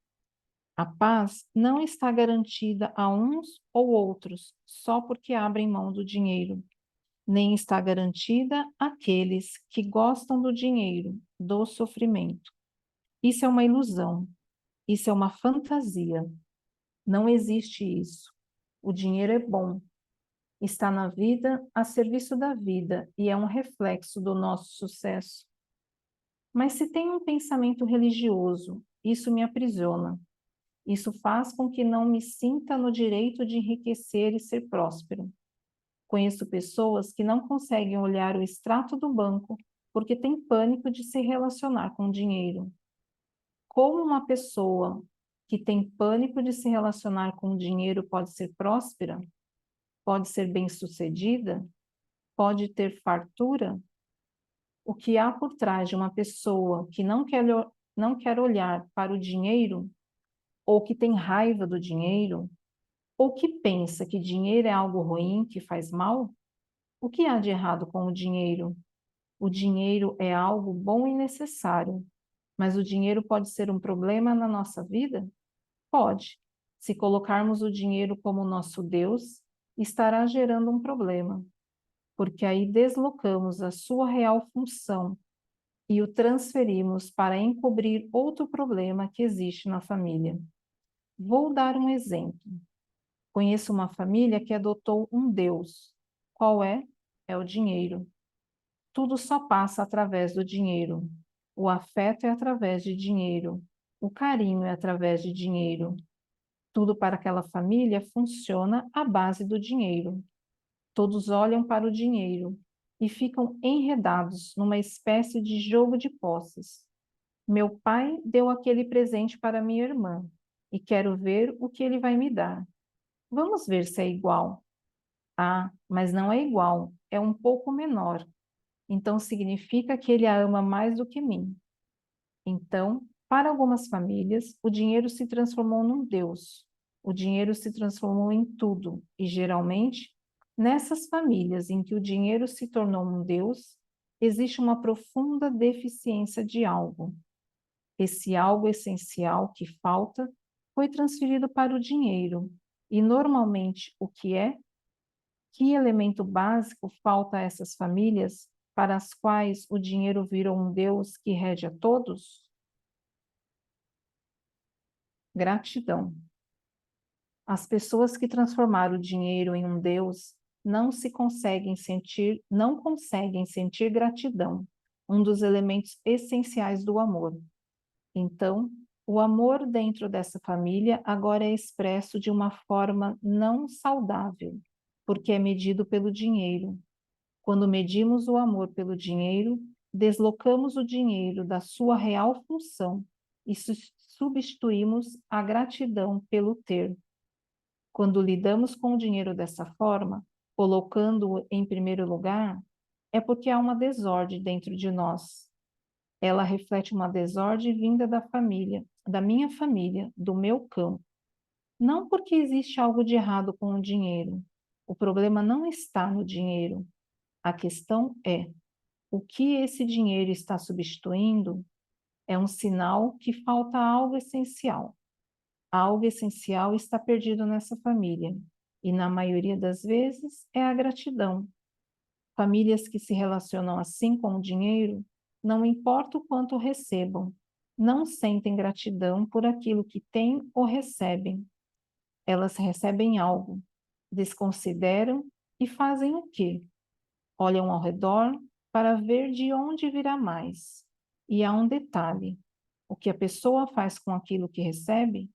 A paz não está garantida a uns ou outros só porque abrem mão do dinheiro, nem está garantida àqueles que gostam do dinheiro, do sofrimento. Isso é uma ilusão, isso é uma fantasia. Não existe isso. O dinheiro é bom, está na vida, a serviço da vida e é um reflexo do nosso sucesso. Mas se tem um pensamento religioso, isso me aprisiona. Isso faz com que não me sinta no direito de enriquecer e ser próspero. Conheço pessoas que não conseguem olhar o extrato do banco porque têm pânico de se relacionar com dinheiro. Como uma pessoa que tem pânico de se relacionar com dinheiro pode ser próspera? Pode ser bem-sucedida? Pode ter fartura? O que há por trás de uma pessoa que não quer olhar para o dinheiro, ou que tem raiva do dinheiro, ou que pensa que dinheiro é algo ruim, que faz mal? O que há de errado com o dinheiro? O dinheiro é algo bom e necessário, mas o dinheiro pode ser um problema na nossa vida? Pode. Se colocarmos o dinheiro como nosso Deus, estará gerando um problema, porque aí deslocamos a sua real função e o transferimos para encobrir outro problema que existe na família. Vou dar um exemplo. Conheço uma família que adotou um Deus. Qual é? É o dinheiro. Tudo só passa através do dinheiro. O afeto é através de dinheiro. O carinho é através de dinheiro. Tudo para aquela família funciona à base do dinheiro. Todos olham para o dinheiro e ficam enredados numa espécie de jogo de posses. Meu pai deu aquele presente para minha irmã e quero ver o que ele vai me dar. Vamos ver se é igual. Ah, mas não é igual, é um pouco menor. Então significa que ele a ama mais do que mim. Então, para algumas famílias, o dinheiro se transformou num Deus. O dinheiro se transformou em tudo, e geralmente, nessas famílias em que o dinheiro se tornou um Deus, existe uma profunda deficiência de algo. Esse algo essencial que falta foi transferido para o dinheiro, e normalmente o que é? Que elemento básico falta a essas famílias para as quais o dinheiro virou um Deus que rege a todos? Gratidão. As pessoas que transformaram o dinheiro em um Deus não conseguem sentir gratidão, um dos elementos essenciais do amor. Então, o amor dentro dessa família agora é expresso de uma forma não saudável, porque é medido pelo dinheiro. Quando medimos o amor pelo dinheiro, deslocamos o dinheiro da sua real função e substituímos a gratidão pelo ter. Quando lidamos com o dinheiro dessa forma, colocando-o em primeiro lugar, é porque há uma desordem dentro de nós. Ela reflete uma desordem vinda da família, da minha família, do meu campo. Não porque existe algo de errado com o dinheiro. O problema não está no dinheiro. A questão é: o que esse dinheiro está substituindo é um sinal que falta algo essencial. Algo essencial está perdido nessa família, e na maioria das vezes é a gratidão. Famílias que se relacionam assim com o dinheiro, não importa o quanto recebam, não sentem gratidão por aquilo que têm ou recebem. Elas recebem algo, desconsideram e fazem o quê? Olham ao redor para ver de onde virá mais. E há um detalhe: o que a pessoa faz com aquilo que recebe,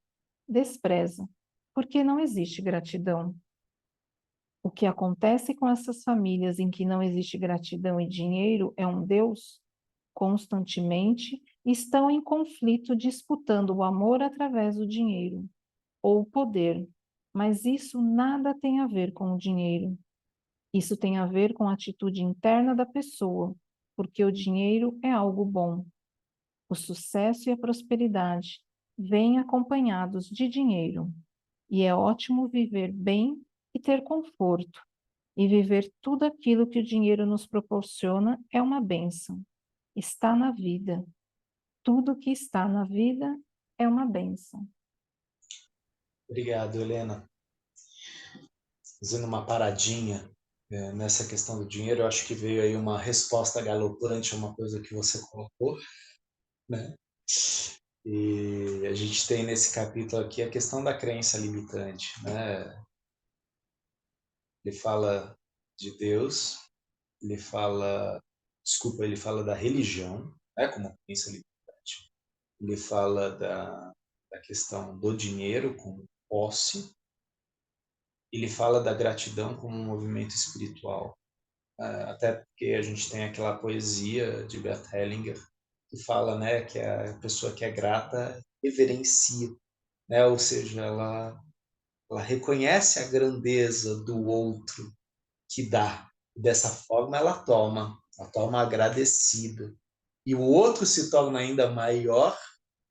despreza. porque não existe gratidão. O que acontece com essas famílias em que não existe gratidão e dinheiro é um Deus constantemente estão em conflito disputando o amor através do dinheiro ou o poder, mas isso nada tem a ver com o dinheiro. Isso tem a ver com a atitude interna da pessoa, porque o dinheiro é algo bom. O sucesso e a prosperidade vêm acompanhados de dinheiro, e é ótimo viver bem e ter conforto, e viver tudo aquilo que o dinheiro nos proporciona é uma bênção. Está na vida. Tudo que está na vida é uma bênção. Obrigado, Helena. Fazendo uma paradinha nessa questão do dinheiro, eu acho que veio aí uma resposta galopante a uma coisa que você colocou, né? E a gente tem nesse capítulo aqui a questão da crença limitante, né? Ele fala de Deus, ele fala da religião, né, como crença limitante. Ele fala da questão do dinheiro como posse. Ele fala da gratidão como um movimento espiritual. Até porque a gente tem aquela poesia de Bert Hellinger que fala, né, que a pessoa que é grata reverencia, né, ou seja, ela reconhece a grandeza do outro que dá. Dessa forma ela toma agradecida. E o outro se torna ainda maior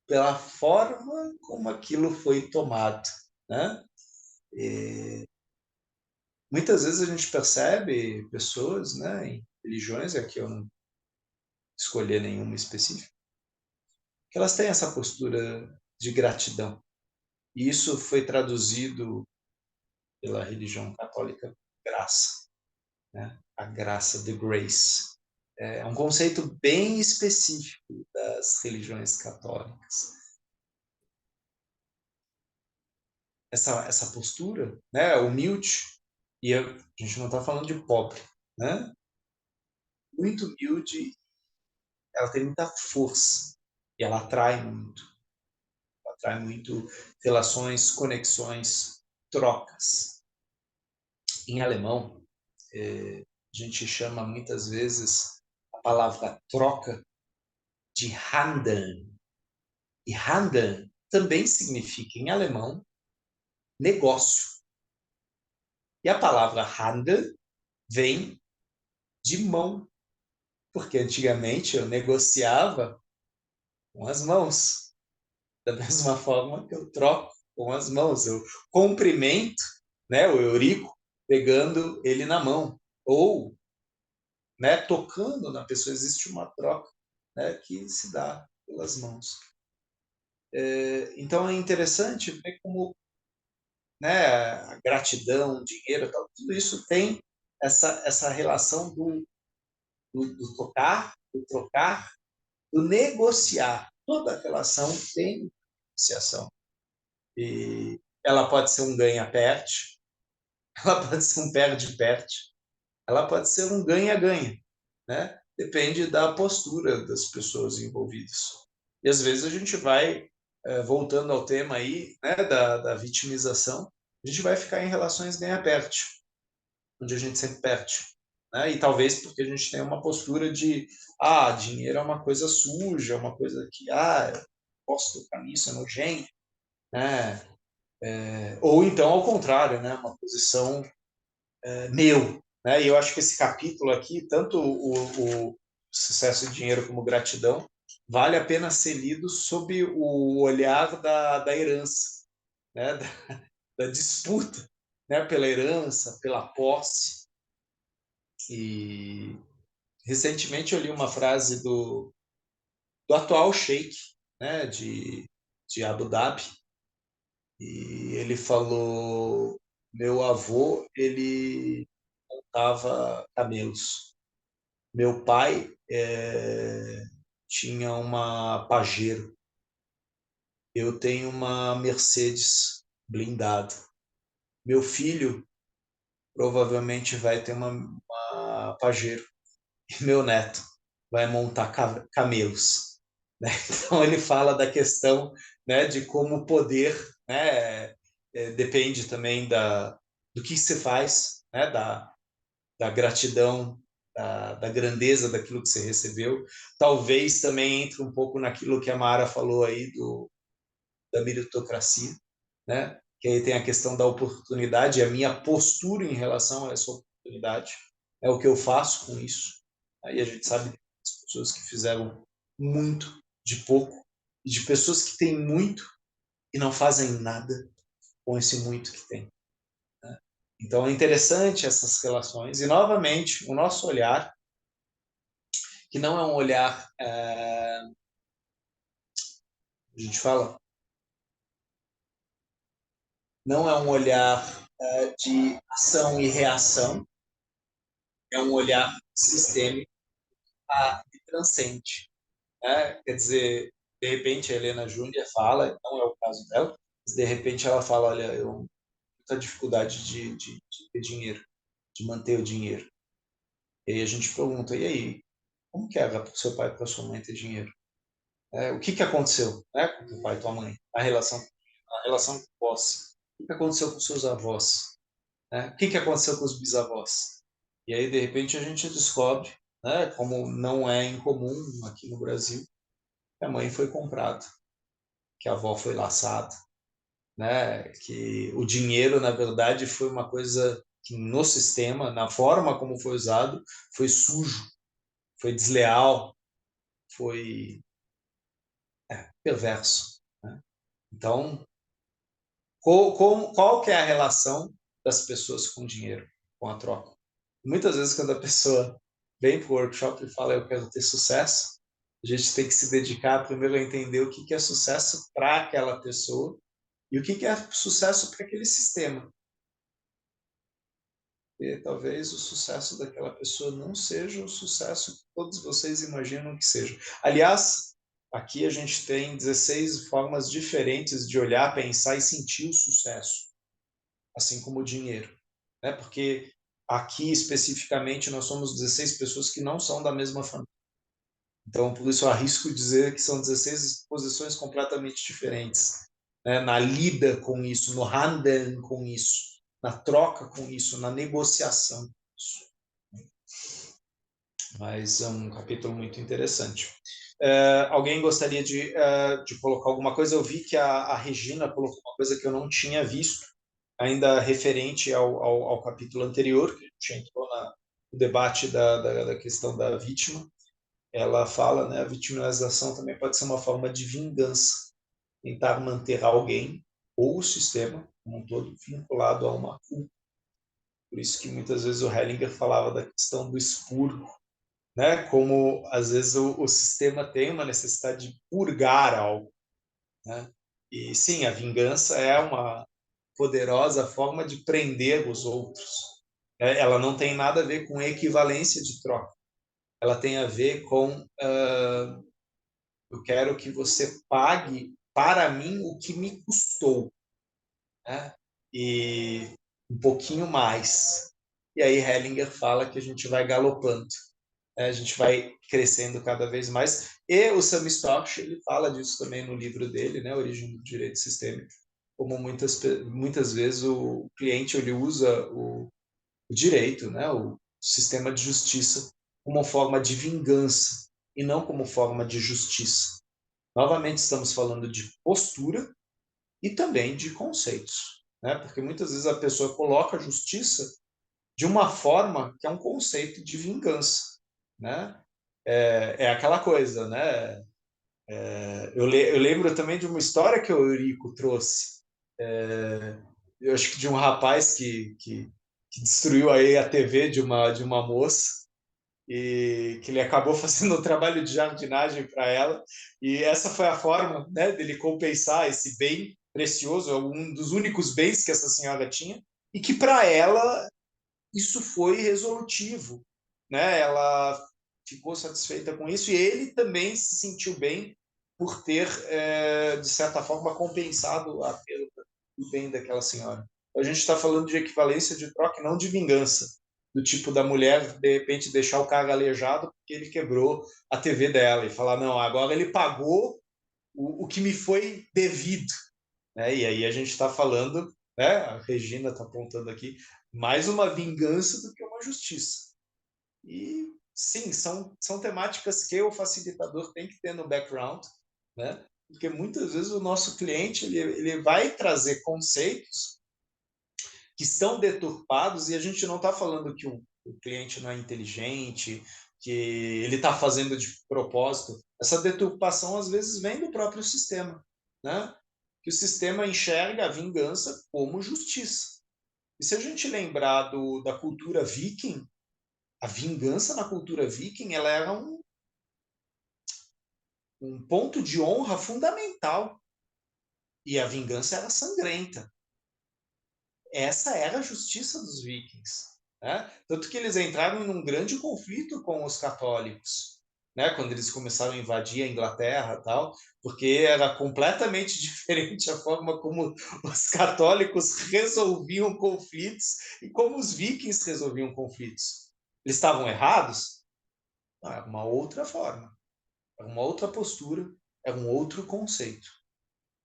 pela forma como aquilo foi tomado, né? E muitas vezes a gente percebe pessoas, né, em religiões, aqui eu não escolher nenhuma específica, que elas têm essa postura de gratidão. E isso foi traduzido pela religião católica graça, né? A graça, the grace. É um conceito bem específico das religiões católicas. Essa postura, né, humilde, e a gente não está falando de pobre, né? Muito humilde, ela tem muita força e ela atrai muito relações, conexões, trocas. Em alemão, a gente chama muitas vezes a palavra troca de Handeln. E Handeln também significa, em alemão, negócio. E a palavra Handel vem de mão, porque antigamente eu negociava com as mãos. Da mesma forma que eu troco com as mãos, eu cumprimento, né, o Eurico pegando ele na mão, ou, né, tocando na pessoa, existe uma troca, né, que se dá pelas mãos. Então é interessante ver como, né, a gratidão, o dinheiro, tudo isso tem essa relação do tocar, do trocar, do negociar. Toda relação tem negociação. E ela pode ser um ganha-perde, ela pode ser um perde-perde, ela pode ser um ganha-ganha, né? Depende da postura das pessoas envolvidas. E às vezes a gente vai, voltando ao tema aí, né, da vitimização, a gente vai ficar em relações ganha-perde, onde a gente sempre perde. Né? E talvez porque a gente tem uma postura de dinheiro é uma coisa suja, é uma coisa que eu posso tocar nisso, é nojento, né? Ou então ao contrário, né? Uma posição meu, né? E eu acho que esse capítulo aqui, tanto o sucesso e dinheiro como gratidão, vale a pena ser lido sob o olhar da herança, né? Da disputa, né? Pela herança, pela posse. E recentemente eu li uma frase do atual sheik, né, de Abu Dhabi, e ele falou: meu avô, ele montava camelos. Meu pai tinha uma Pajero. Eu tenho uma Mercedes blindada. Meu filho provavelmente vai ter uma Pajero. E meu neto vai montar camelos. Né? Então ele fala da questão, né, de como o poder, né, depende também do que você faz, né? Da gratidão, da grandeza daquilo que você recebeu. Talvez também entre um pouco naquilo que a Mara falou aí da meritocracia, né? Que aí tem a questão da oportunidade, e a minha postura em relação a essa oportunidade, é o que eu faço com isso. Aí a gente sabe das pessoas que fizeram muito de pouco, e de pessoas que têm muito e não fazem nada com esse muito que tem. Né? Então é interessante essas relações, e novamente o nosso olhar, que não é um olhar, a gente fala, não é um olhar de ação e reação, é um olhar sistêmico e transcende. Né? Quer dizer, de repente a Helena Júlia fala, não é o caso dela, mas de repente ela fala, olha, eu tenho muita dificuldade de ter dinheiro, de manter o dinheiro. E aí a gente pergunta, e aí, como que era para o seu pai e para sua mãe ter dinheiro? O que aconteceu, né, com o teu pai e tua mãe? A relação com posse. O que aconteceu com seus avós? Né? O que aconteceu com os bisavós? E aí, de repente, a gente descobre, né, como não é incomum aqui no Brasil, que a mãe foi comprada, que a avó foi laçada, né, que o dinheiro, na verdade, foi uma coisa que no sistema, na forma como foi usado, foi sujo, foi desleal, foi perverso. Né? Então, qual que é a relação das pessoas com o dinheiro, com a troca? Muitas vezes, quando a pessoa vem para o workshop e fala eu quero ter sucesso, a gente tem que se dedicar primeiro a entender o que é sucesso para aquela pessoa e o que é sucesso para aquele sistema. E talvez o sucesso daquela pessoa não seja o sucesso que todos vocês imaginam que seja. Aliás, aqui a gente tem 16 formas diferentes de olhar, pensar e sentir o sucesso, assim como o dinheiro. Né? Porque aqui, especificamente, nós somos 16 pessoas que não são da mesma família. Então, por isso, eu arrisco dizer que são 16 posições completamente diferentes. Né? Na lida com isso, no handeln com isso, na troca com isso, na negociação com isso. Mas é um capítulo muito interessante. Alguém gostaria de colocar alguma coisa? Eu vi que a Regina colocou uma coisa que eu não tinha visto, ainda referente ao capítulo anterior, que a gente entrou no debate da questão da vítima. Ela fala, né, a vitimização também pode ser uma forma de vingança, tentar manter alguém ou o sistema como um todo vinculado a uma culpa. Por isso que muitas vezes o Hellinger falava da questão do expurgo, né, como às vezes o sistema tem uma necessidade de purgar algo. Né? E sim, a vingança é uma poderosa forma de prender os outros. Ela não tem nada a ver com equivalência de troca. Ela tem a ver com eu quero que você pague para mim o que me custou, né? E um pouquinho mais. E aí Hellinger fala que a gente vai galopando, né? A gente vai crescendo cada vez mais. E o Sam Storch, ele fala disso também no livro dele, né? Origem do Direito Sistêmico, como muitas vezes o cliente ele usa o direito, né? O sistema de justiça como forma de vingança e não como forma de justiça. Novamente, estamos falando de postura e também de conceitos, né? Porque muitas vezes a pessoa coloca a justiça de uma forma que é um conceito de vingança, né? É aquela coisa, né? Eu lembro também de uma história que o Eurico trouxe. Eu acho que de um rapaz que destruiu aí a TV de uma moça e que ele acabou fazendo um trabalho de jardinagem para ela, e essa foi a forma, né, dele compensar esse bem precioso, um dos únicos bens que essa senhora tinha, e que para ela isso foi resolutivo, né? Ela ficou satisfeita com isso e ele também se sentiu bem por ter, de certa forma, compensado a perda do bem daquela senhora. A gente está falando de equivalência de troca, não de vingança, do tipo da mulher, de repente, deixar o cara aleijado porque ele quebrou a TV dela e falar, não, agora ele pagou o que me foi devido. Né? E aí a gente está falando né? A Regina está apontando aqui, mais uma vingança do que uma justiça. E sim, são temáticas que o facilitador tem que ter no background, né? Porque muitas vezes o nosso cliente ele vai trazer conceitos que estão deturpados e a gente não está falando que o cliente não é inteligente, que ele está fazendo de propósito. Essa deturpação às vezes vem do próprio sistema, né? Que o sistema enxerga a vingança como justiça. E se a gente lembrar da cultura viking, a vingança na cultura viking ela era um ponto de honra fundamental. E a vingança era sangrenta. Essa era a justiça dos vikings. Né? Tanto que eles entraram em um grande conflito com os católicos, né? Quando eles começaram a invadir a Inglaterra e tal, porque era completamente diferente a forma como os católicos resolviam conflitos e como os vikings resolviam conflitos. Eles estavam errados? Era uma outra forma, era uma outra postura, era um outro conceito.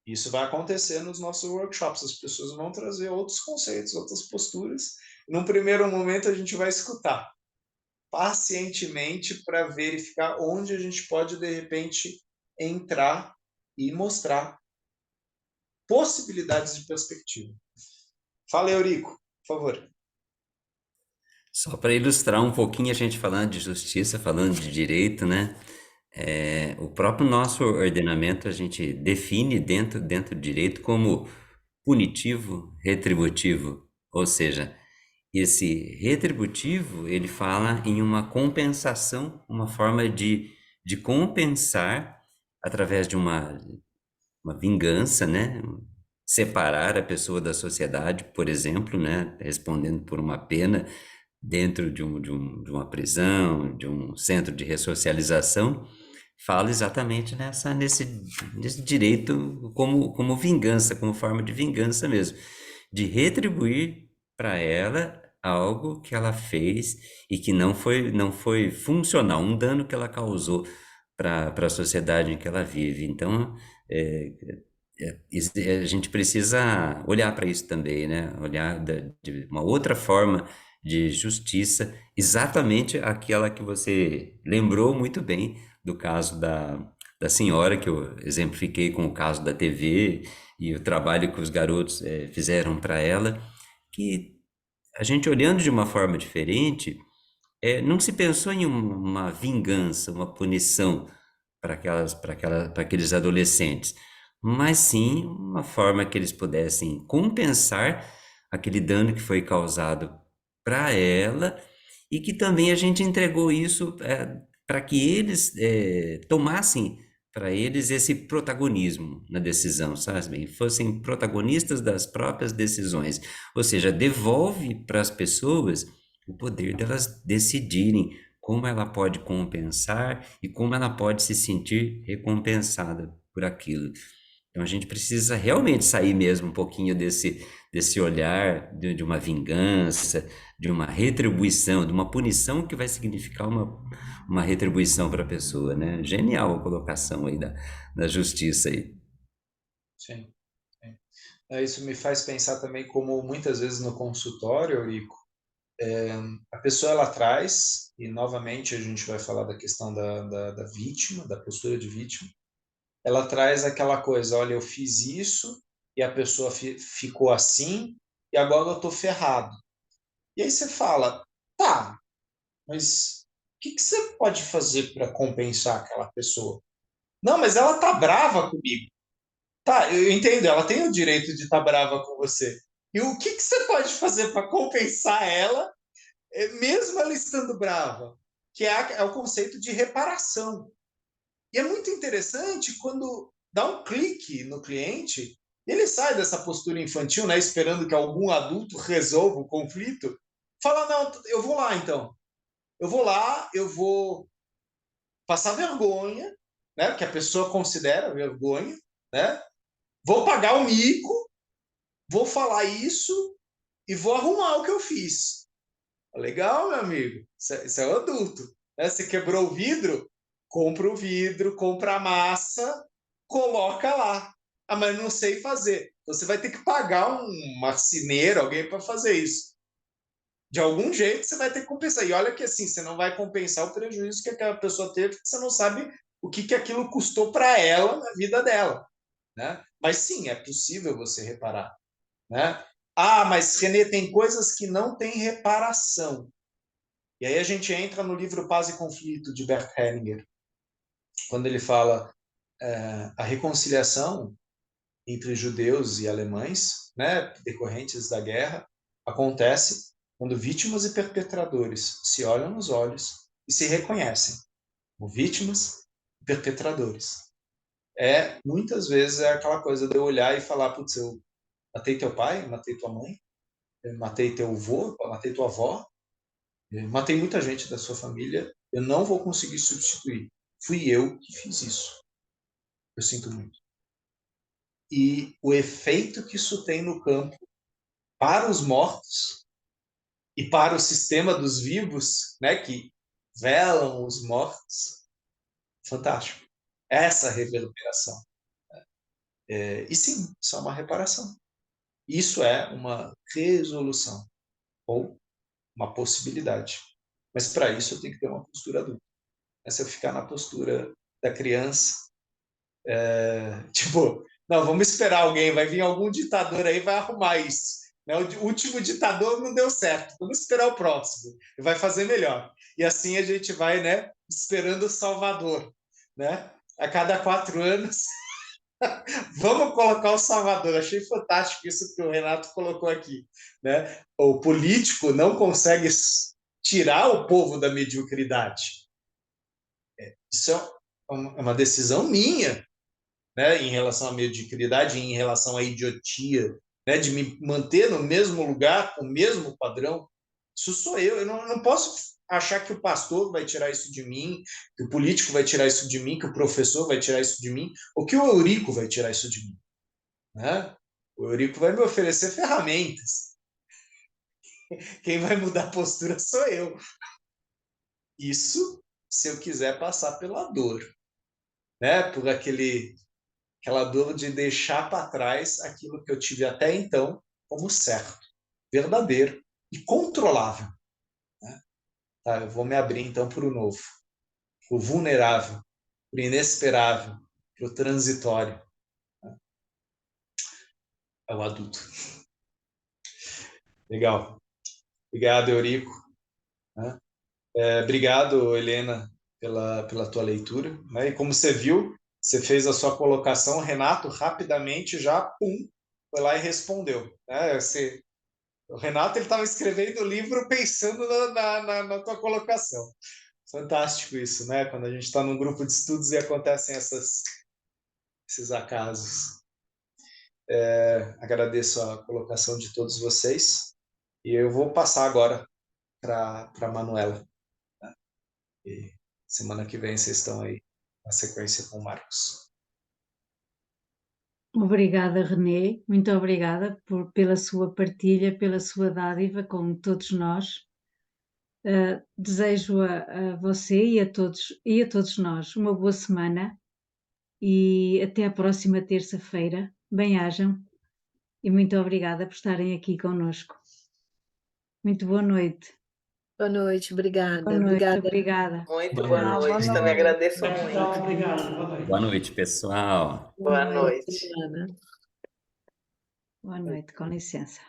Isso vai acontecer nos nossos workshops. As pessoas vão trazer outros conceitos, outras posturas. Num primeiro momento, a gente vai escutar pacientemente para verificar onde a gente pode, de repente, entrar e mostrar possibilidades de perspectiva. Fala, Eurico, por favor. Só para ilustrar um pouquinho a gente falando de justiça, falando de direito, né? O próprio nosso ordenamento a gente define dentro do direito como punitivo, retributivo, ou seja, esse retributivo ele fala em uma compensação, uma forma de compensar através de uma vingança, né? Separar a pessoa da sociedade, por exemplo, né? Respondendo por uma pena dentro de uma prisão, de um centro de ressocialização, fala exatamente nesse direito como vingança, como forma de vingança mesmo, de retribuir para ela algo que ela fez e que não foi funcional, um dano que ela causou para a sociedade em que ela vive. Então, é, a gente precisa olhar para isso também, né? Olhar de uma outra forma de justiça, exatamente aquela que você lembrou muito bem do caso da senhora, que eu exemplifiquei com o caso da TV e o trabalho que os garotos fizeram para ela, que a gente olhando de uma forma diferente, não se pensou em uma vingança, uma punição para aqueles adolescentes, mas sim uma forma que eles pudessem compensar aquele dano que foi causado para ela e que também a gente entregou isso para que eles tomassem para eles esse protagonismo na decisão, sabe? Fossem protagonistas das próprias decisões, ou seja, devolve para as pessoas o poder delas decidirem como ela pode compensar e como ela pode se sentir recompensada por aquilo. Então a gente precisa realmente sair mesmo um pouquinho desse olhar de uma vingança, de uma retribuição, de uma punição que vai significar uma retribuição para a pessoa, né? Genial a colocação aí da justiça aí. Sim, sim. Isso me faz pensar também como muitas vezes no consultório, Eurico, a pessoa ela traz, e novamente a gente vai falar da questão da vítima, da postura de vítima, ela traz aquela coisa, olha, eu fiz isso e a pessoa ficou assim e agora eu tô ferrado. E aí você fala, tá, mas o que você pode fazer para compensar aquela pessoa? Não, mas ela tá brava comigo. Tá, eu entendo, ela tem o direito de estar brava com você. E o que você pode fazer para compensar ela, mesmo ela estando brava? Que é o conceito de reparação. E é muito interessante quando dá um clique no cliente, ele sai dessa postura infantil, né, esperando que algum adulto resolva o conflito, fala, não, eu vou lá então. Eu vou lá, eu vou passar vergonha, né, que a pessoa considera vergonha, né? Vou pagar o mico, vou falar isso e vou arrumar o que eu fiz. Legal, meu amigo? Isso é o adulto. Né? Você quebrou o vidro? Compra o vidro, compra a massa, coloca lá. Ah, mas eu não sei fazer. Então, você vai ter que pagar um marceneiro, alguém para fazer isso. De algum jeito, você vai ter que compensar. E olha que assim, você não vai compensar o prejuízo que aquela pessoa teve, porque você não sabe o que aquilo custou para ela na vida dela. Né? Mas sim, é possível você reparar. Né? Ah, mas Renê, tem coisas que não têm reparação. E aí a gente entra no livro Paz e Conflito, de Bert Hellinger, quando ele fala a reconciliação entre judeus e alemães, né, decorrentes da guerra, acontece quando vítimas e perpetradores se olham nos olhos e se reconhecem como vítimas e perpetradores. Muitas vezes é aquela coisa de eu olhar e falar, putz, eu matei teu pai, matei tua mãe, eu matei teu avô, matei tua avó, eu matei muita gente da sua família, eu não vou conseguir substituir. Fui eu que fiz isso. Eu sinto muito. E o efeito que isso tem no campo para os mortos e para o sistema dos vivos, né, que velam os mortos, fantástico. Essa reverberação. E sim, isso é uma reparação. Isso é uma resolução ou uma possibilidade. Mas para isso eu tenho que ter uma postura adulta. Se eu ficar na postura da criança, tipo, não, vamos esperar alguém, vai vir algum ditador aí, vai arrumar isso. Né? O último ditador não deu certo, vamos esperar o próximo, e vai fazer melhor. E assim a gente vai, né, esperando o Salvador. Né? A cada 4 anos, vamos colocar o Salvador. Achei fantástico isso que o Renato colocou aqui. Né? O político não consegue tirar o povo da mediocridade. Isso é uma decisão minha, né, em relação à mediocridade, em relação à idiotia, né, de me manter no mesmo lugar, com o mesmo padrão. Isso sou eu. Eu não posso achar que o pastor vai tirar isso de mim, que o político vai tirar isso de mim, que o professor vai tirar isso de mim, ou que o Eurico vai tirar isso de mim. Né? O Eurico vai me oferecer ferramentas. Quem vai mudar a postura sou eu. Isso se eu quiser passar pela dor. Né? Por aquela dor de deixar para trás aquilo que eu tive até então como certo, verdadeiro e controlável. Né? Tá, eu vou me abrir então para o novo, para o vulnerável, para o inesperável, para o transitório. Né? É o adulto. Legal. Obrigado, Eurico. Né? Obrigado, Helena, pela tua leitura. Né? E como você viu, você fez a sua colocação, Renato rapidamente já, pum, foi lá e respondeu. Né? O Renato estava escrevendo o livro pensando na tua colocação. Fantástico isso, né? Quando a gente está num grupo de estudos e acontecem esses acasos. Agradeço a colocação de todos vocês e eu vou passar agora para a Manuela. Né? E semana que vem vocês estão aí na sequência com o Marcos. Obrigada, Renê, muito obrigada pela sua partilha, pela sua dádiva com todos nós. Desejo a você e a todos nós uma boa semana e até a próxima terça-feira. Bem-ajam e muito obrigada por estarem aqui conosco. Muito boa noite. Boa noite, obrigada. Boa noite, obrigada. Muito boa noite, também agradeço muito. Obrigado, boa noite. Boa noite, pessoal. Boa noite. Boa noite, com licença.